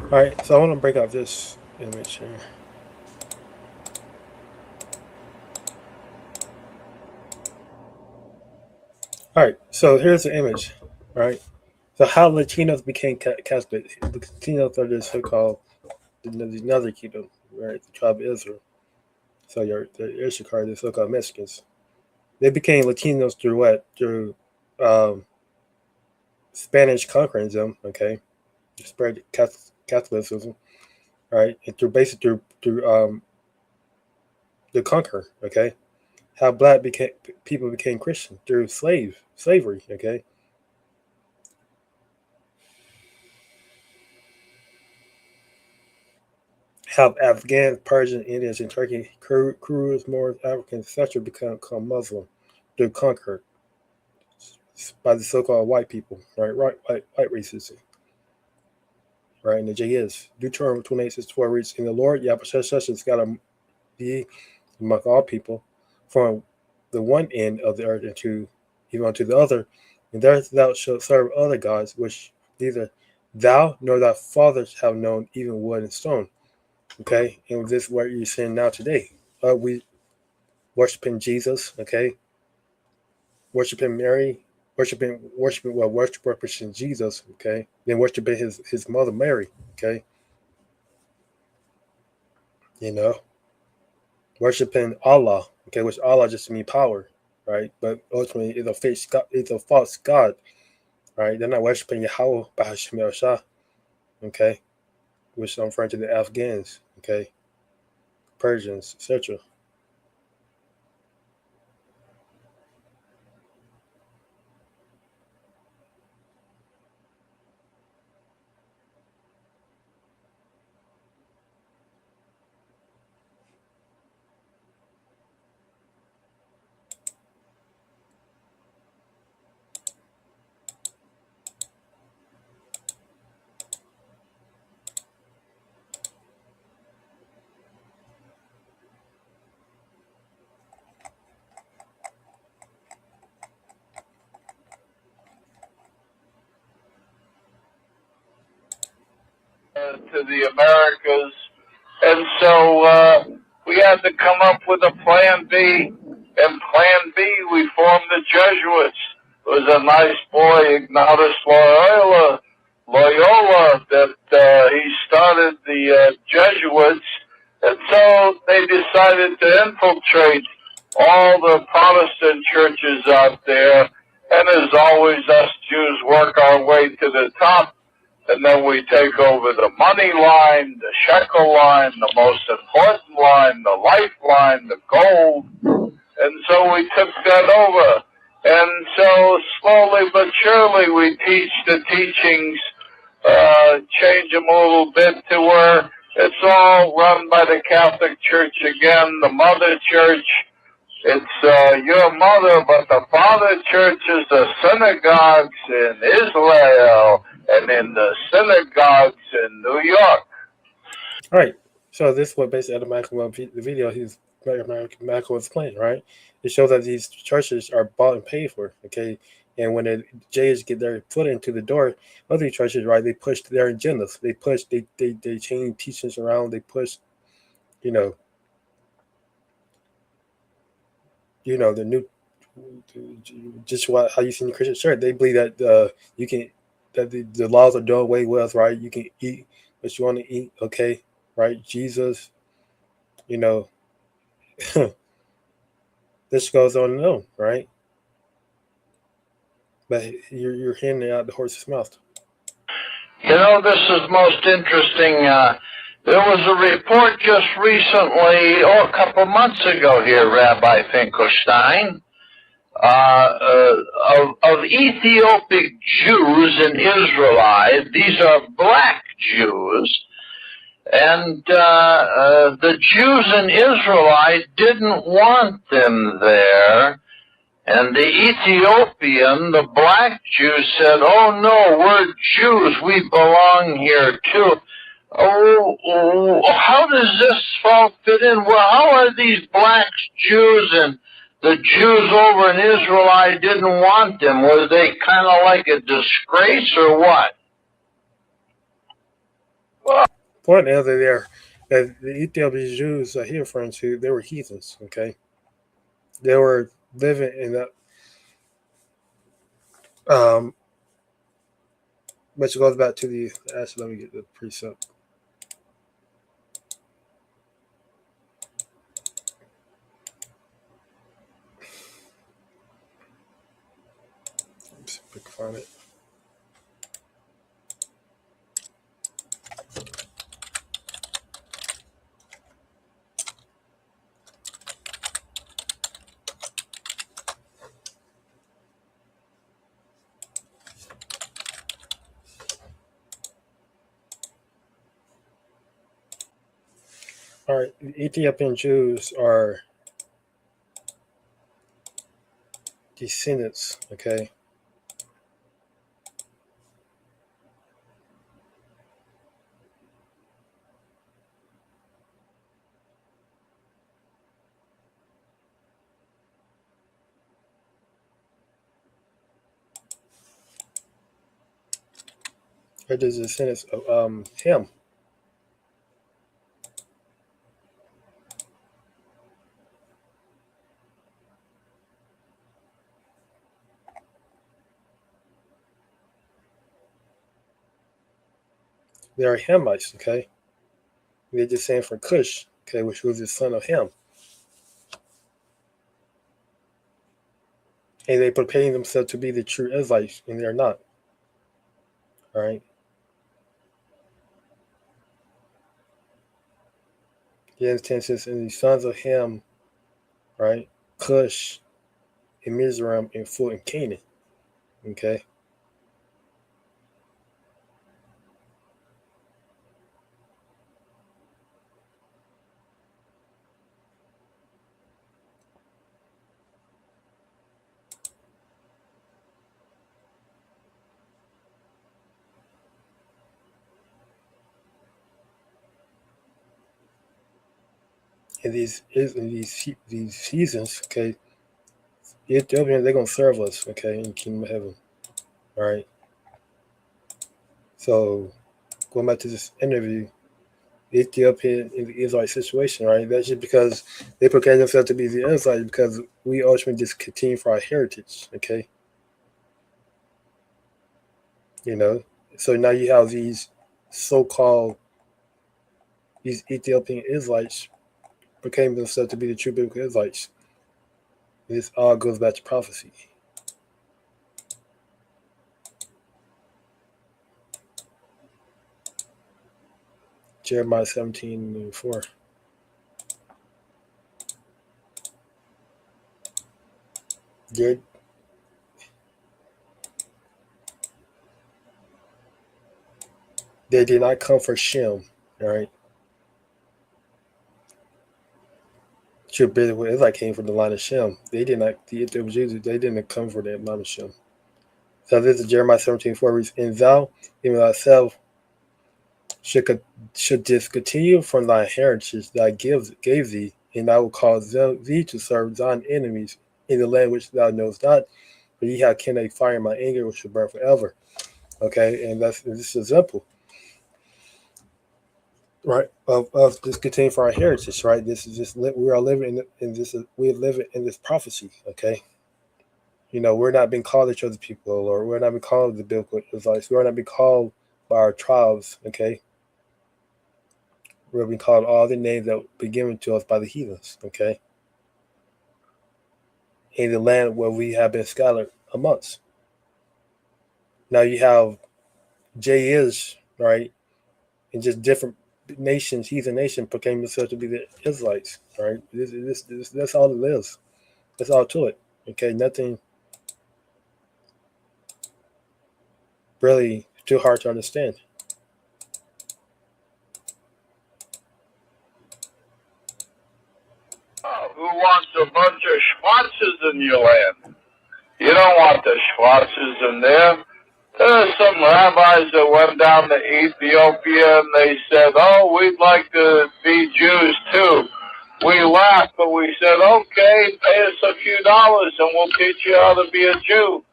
All right, so I want to break out this image here. All right, so here's the image, right? So how Latinos became Catholic. The Latinos are the so-called the Northern Kingdom, right? The tribe of Israel. So the Issachar, the so-called Mexicans. They became Latinos through what? Through Spanish conquering them, okay? Spread Catholicism, right? And through basically through the conquer, okay? How black people became Christian through slavery, okay? How Afghans, Persians, Indians, and Turkey, Kurds, Moors, Africans, etc. become Muslim through conquer by the so-called white people, right? White racism, right? And the J is Deuteronomy 28:4 reads, "In the Lord, Yahweh has got to be among all people, from the one end of the earth into even unto the other, and there thou shalt serve other gods, which neither thou nor thy fathers have known, even wood and stone." Okay, and this is what you're seeing now today. We worshiping Jesus, okay, worshiping Mary, worshiping Jesus, okay, then worshiping his mother Mary, okay, you know, worshiping Allah, okay, which Allah just means power, right? But ultimately, it's a false god, right? They're not worshiping Yahweh by Hashem El Shah, okay, which I'm referring to the Afghans, okay, Persians, etc.
To the Americas, and so we had to come up with a plan B. And plan B, we formed the Jesuits. It was a nice boy, Ignatius Loyola, that he started the Jesuits, and so they decided to infiltrate all the Protestant churches out there. And as always, us Jews work our way to the top. And then we take over the money line, the shekel line, the most important line, the lifeline, the gold. And so we took that over. And so slowly but surely we teach the teachings, change them a little bit to where it's all run by the Catholic Church again, the mother church. It's your mother, but the father church is the synagogues in Israel and in the synagogues in New York.
All right. So this is what basically the video Michael was playing, right? It shows that these churches are bought and paid for. Okay, And when the Jays get their foot into the door of these churches, right, they push their agendas. They change teachings around. They push, you know, the new, just how you see in the Christian church. They believe that the laws are done away with, right? You can eat what you want to eat, okay, right? Jesus, this goes on and on, right? But you're handing out the horse's mouth.
This is most interesting. There was a report just recently, a couple months ago here, Rabbi Finkelstein, of Ethiopic Jews and Israelites. These are black Jews. And the Jews and Israelites didn't want them there. And the Ethiopian, the black Jew, said, "Oh no, we're Jews, we belong here too." Oh, how does this all fit in? Well, how are these black Jews and the Jews over in Israel didn't want them? Was they kind of like a disgrace or what?
Well, point is that the Ethiopian Jews that he referring to, they were heathens, okay? They were living in that, which goes back to the, actually, let me get the precept. Let's see if I can find it. All right, the Ethiopian Jews are descendants, okay? They're the descendants of Ham. They are Hamites, okay? They're just saying for Cush, okay, which was the son of Ham. And they proclaim themselves to be the true Israelites, and they're not. All right? The instances in the sons of Ham, right? Cush, and Mizraim, and Phut, and Canaan, okay? And these seasons, okay, the Ethiopians, they're going to serve us, okay, in the kingdom of heaven. All right? So, going back to this interview, the Ethiopian and the Israelite situation, right? That's just because they proclaim themselves to be the Israelites because we ultimately just continue for our heritage, okay? So now you have these so-called, these Ethiopian Israelites proclaim themselves to be the true biblical Israelites. This all goes back to prophecy. Jeremiah 17:4. They did not come for Shem, all right? True biblical Israelite came from the line of Shem. They did not, the Ethiopian Jews, they didn't come for the line of Shem. So this is Jeremiah 17:4 reads, "And thou, even thyself, should discontinue from thy heritage that I gave thee, and I will cause thee to serve thine enemies in the land which thou knowest not, But ye have kindled a fire in my anger, which shall burn forever. Okay, and this is example, right, of this continuing for our heritage, right? This is just we are living in this. We live in this prophecy. Okay, we're not being called the chosen people, or we're not being called the biblical Israelites. We're not being called by our tribes. Okay, we're being called all the names that be given to us by the heathens. Okay, in the land where we have been scattered amongst. Now you have J.is. Right, and just different nations, heathen nations, proclaim themselves to be the Israelites. Right, that's all it is. That's all to it. Okay, nothing really too hard to understand.
Who wants a bunch of schwarzes in your land? You don't want the schwarzes in there. There are some rabbis that went down to Ethiopia and they said, oh, we'd like to be Jews too. We laughed, but we said, okay, pay us a few dollars and we'll teach you how to be a Jew.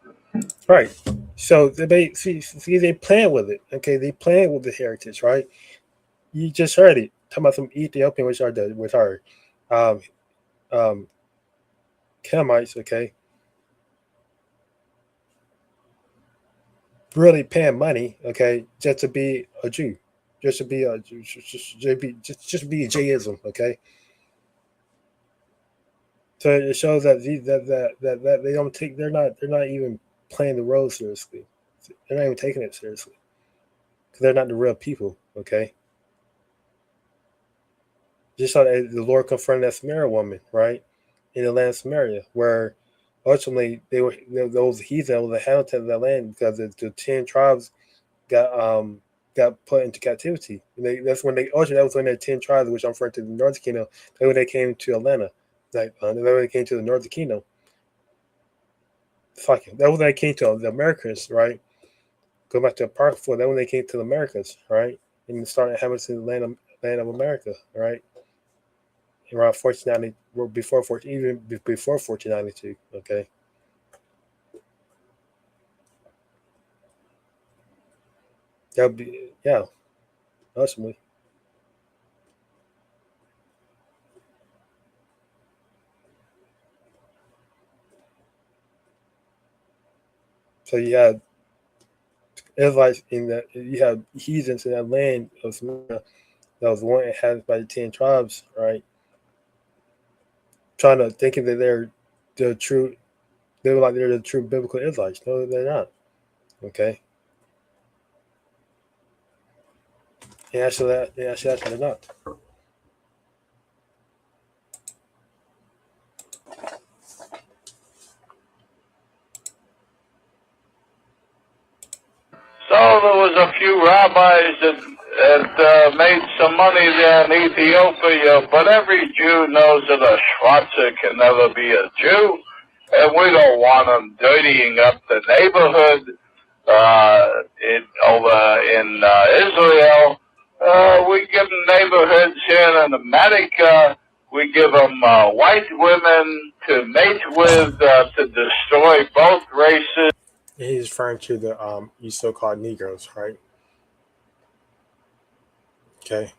Right. So they see they playing with it. Okay, they playing with the heritage, right? You just heard it. Talking about some Ethiopian, which are Canaanites, okay, really paying money, okay, just to be a Jew, just to be a just be a Jayism, okay. So it shows that that they don't take. They're not even playing the role seriously. They're not even taking it seriously because they're not the real people, okay. Just like the Lord confronted that Samaria woman, right, in the land of Samaria, where ultimately those heathen were the inhabitants of that land because the 10 tribes got put into captivity. And that was when the 10 tribes, which I'm referring to the Northern Kingdom, that when they came to Atlanta, like when they came to the Northern Kingdom. Fuck it. That was when they came to the Americas, right? Go back to part 4. That when they came to the Americas, right, and started having to the land of America, right, around 1490, even before 1492. Okay. That would be ultimately. So you had Israelites you have heathens in that land of Samaria that was one inhabited by the 10 tribes, right? Trying to thinking that they're the true, they were like they're the true biblical Israelites. No, they're not. Okay. And actually, they're not.
So there was a few rabbis that made some money there in Ethiopia, but every Jew knows that a Schwarzer can never be a Jew, and we don't want them dirtying up the neighborhood over in Israel. We give them neighborhoods here in America. We give them white women to mate with, to destroy both races.
And he's referring to the you so-called Negroes, right? Okay.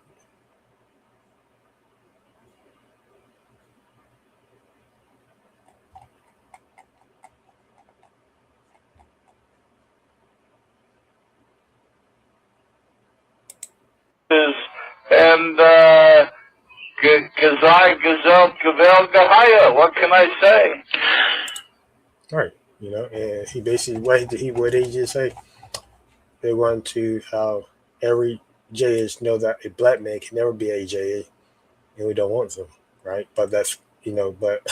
And Gazai, Gazel, Gavel, Gahaya. What can I say?
Right. And he basically what did he just say? They want to have every J.is know that a black man can never be a J.A. and we don't want them, right? But that's but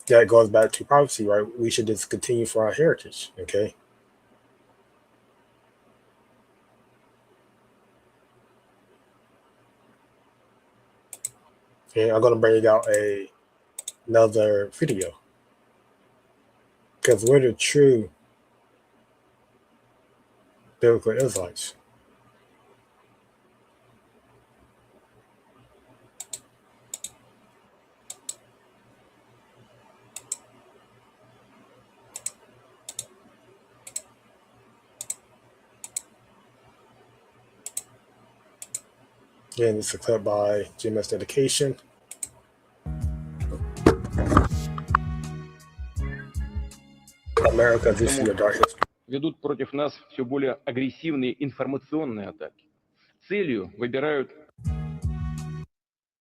that goes back to prophecy, right? We should just continue for our heritage, okay? And I'm gonna bring out another video because we're the true biblical Israelites. Again, it's a clip by GMS Dedication. America, this is your dark history.
Ведут против нас все более агрессивные информационные атаки. Целью выбирают...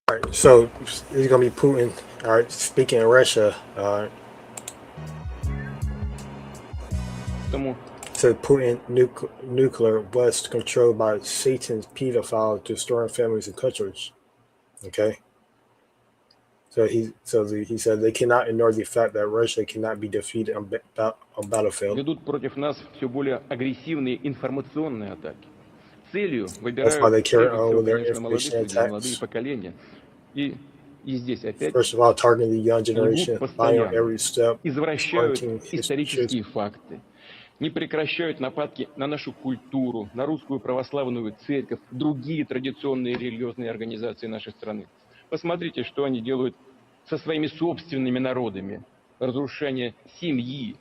All right, so it's going to be Putin, all right, speaking in Russia. So Putin nuclear was controlled by Satan's pedophiles, destroying families and countries. Okay. So he said they cannot ignore the fact that Russia cannot be defeated on battlefield.
Ведут против нас все более агрессивные информационные атаки. Целью
That's why they
выбирают
carry
прежде
on
всего,
with their
конечно, молодых
information
людей, молодые
attacks.
поколения. И здесь опять
First of all, targeting the young generation, lying on every step,
извращают
pointing
исторические факты, не прекращают нападки на нашу культуру, на русскую православную церковь, другие традиционные религиозные организации нашей страны. Посмотрите, что они делают со своими собственными народами. Разрушение семьи,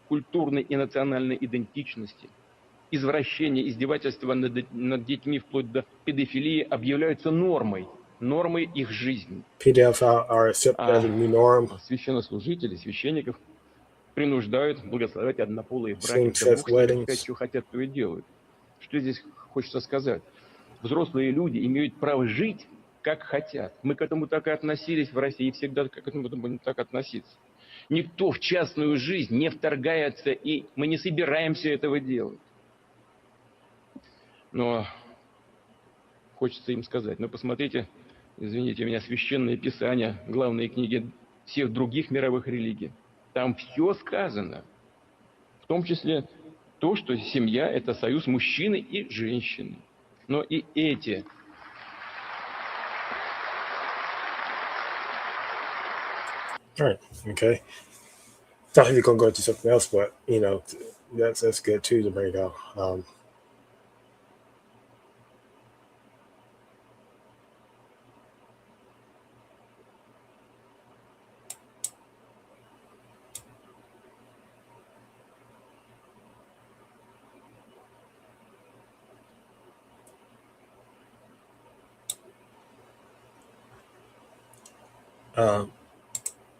культурной и национальной идентичности, извращение, издевательства над детьми вплоть до педофилии объявляются нормой их жизни. Священнослужители, священников принуждают благословлять однополые браки. Да Бог с ними, сказать, что хотят, то и делают. Что здесь хочется сказать? Взрослые люди имеют право жить, как хотят. Мы к этому так и относились в России, и всегда к этому будем так относиться. Никто в частную жизнь не вторгается, и мы не собираемся этого делать. Но хочется им сказать, посмотрите, извините меня, священные писания, главные книги всех других мировых религий. Там все сказано, в том числе то, что семья – это союз мужчины и женщины. Но и эти...
All right, okay. Thought he was going to go into something else, but, that's good, too, to bring out.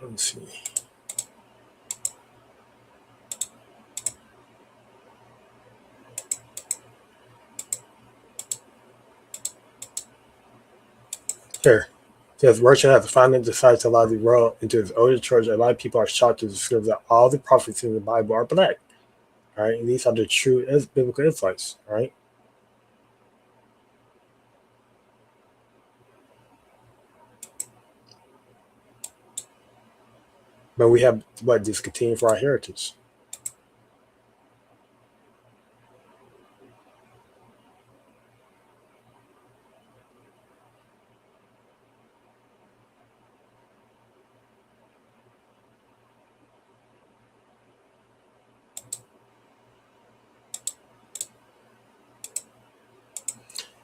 Let's see. Here. It says Russia has finally decided to allow the world into its older church. A lot of people are shocked to discover that all the prophets in the Bible are black. All right. And these are the true biblical insights. All right. But we have discontinued for our heritage.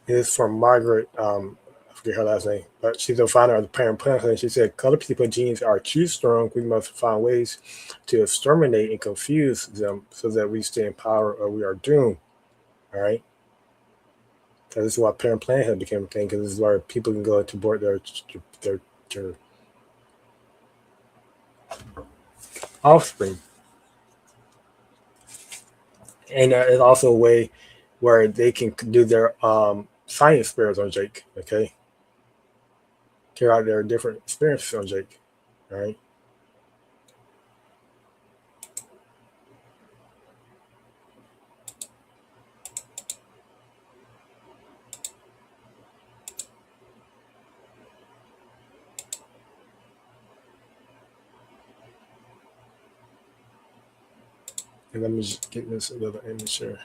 It is from Margaret, I forget her last name, but she's the founder of the Parent Plan. And she said, colored people genes are too strong. We must find ways to exterminate and confuse them so that we stay in power or we are doomed. All right. So this is why Parent Plan had become a thing, because this is where people can go to abort their offspring. And it's also a way where they can do their science fairs on Jake, okay? Carry out their different experiences on Jake, all right? And let me just get this other image here.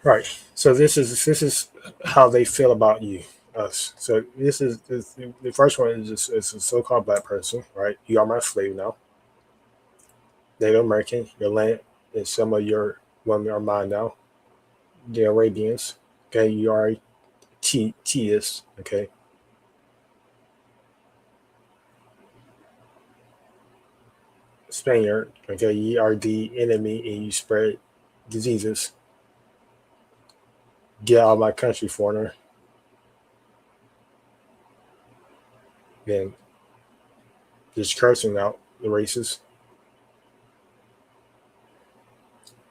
Right. So this is how they feel about you, us. So this is the first one is just it's a so-called black person, right? You are my slave now. Native American, your land and some of your women are mine now. The Arabians, okay, you are T-ist, okay. Spaniard. Okay, ye are the enemy and you spread diseases. Get out of my country, foreigner. Then just cursing out the races.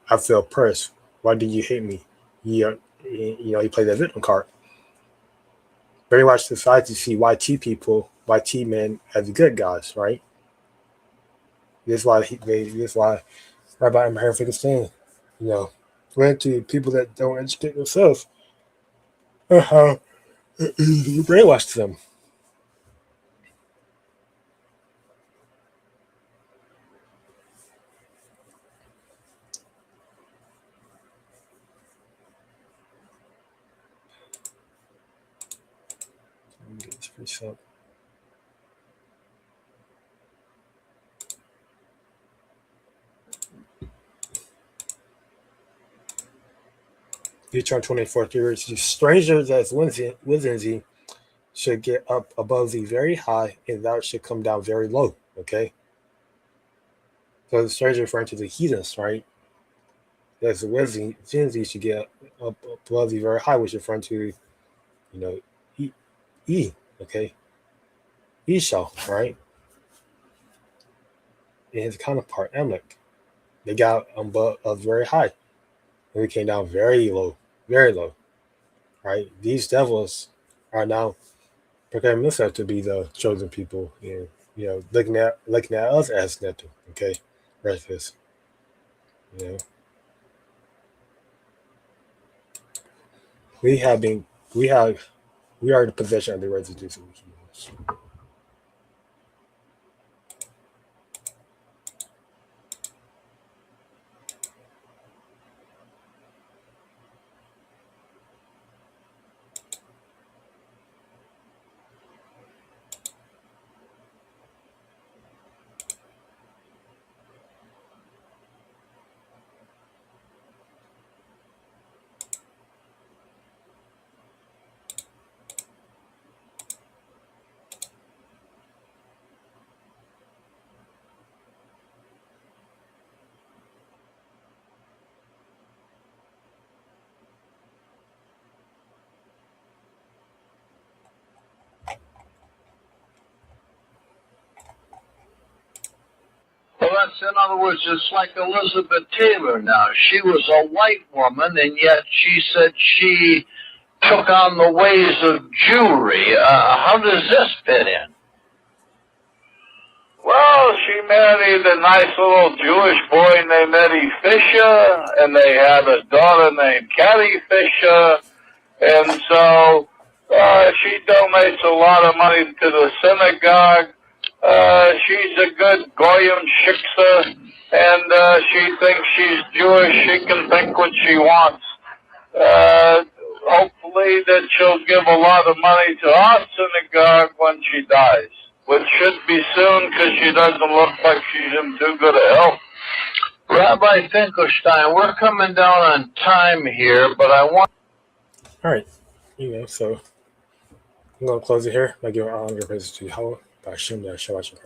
I feel oppressed. Why do you hate me? You play that victim card. Brainwash society see YT people, YT men as the good guys, right? This is why Rabbi and Finkelstein, went to people that don't educate themselves. How you brainwashed them. Let me get this piece up. Deuteronomy 24 theories. Strangers as within thee should get up above thee very high, and thou should come down very low. Okay? So the stranger referring to the heathens, right? That's within thee should get up above thee very high, which is referring to, okay? Esau, right? And his counterpart, Amalek. They got above very high. And we came down very low, right? These devils are now proclaiming themselves to be the chosen people, and looking at us as nothing. Okay, rest this, we are the possession of the residues of the humans.
Well, that's, in other words, it's like Elizabeth Taylor now. She was a white woman, and yet she said she took on the ways of Jewry. How does this fit in?
Well, she married a nice little Jewish boy named Eddie Fisher, and they had a daughter named Carrie Fisher, and so she donates a lot of money to the synagogue. She's a good goyim shiksa, and she thinks she's Jewish. She can think what she wants. Hopefully that she'll give a lot of money to our synagogue when she dies, which should be soon because she doesn't look like she's in too good a health.
Rabbi Finkelstein, we're coming down on time here, but I want...
All right, so I'm going to close it here. I give honor and praise to Yahweh, by Hashem, Yahshua, Hashem,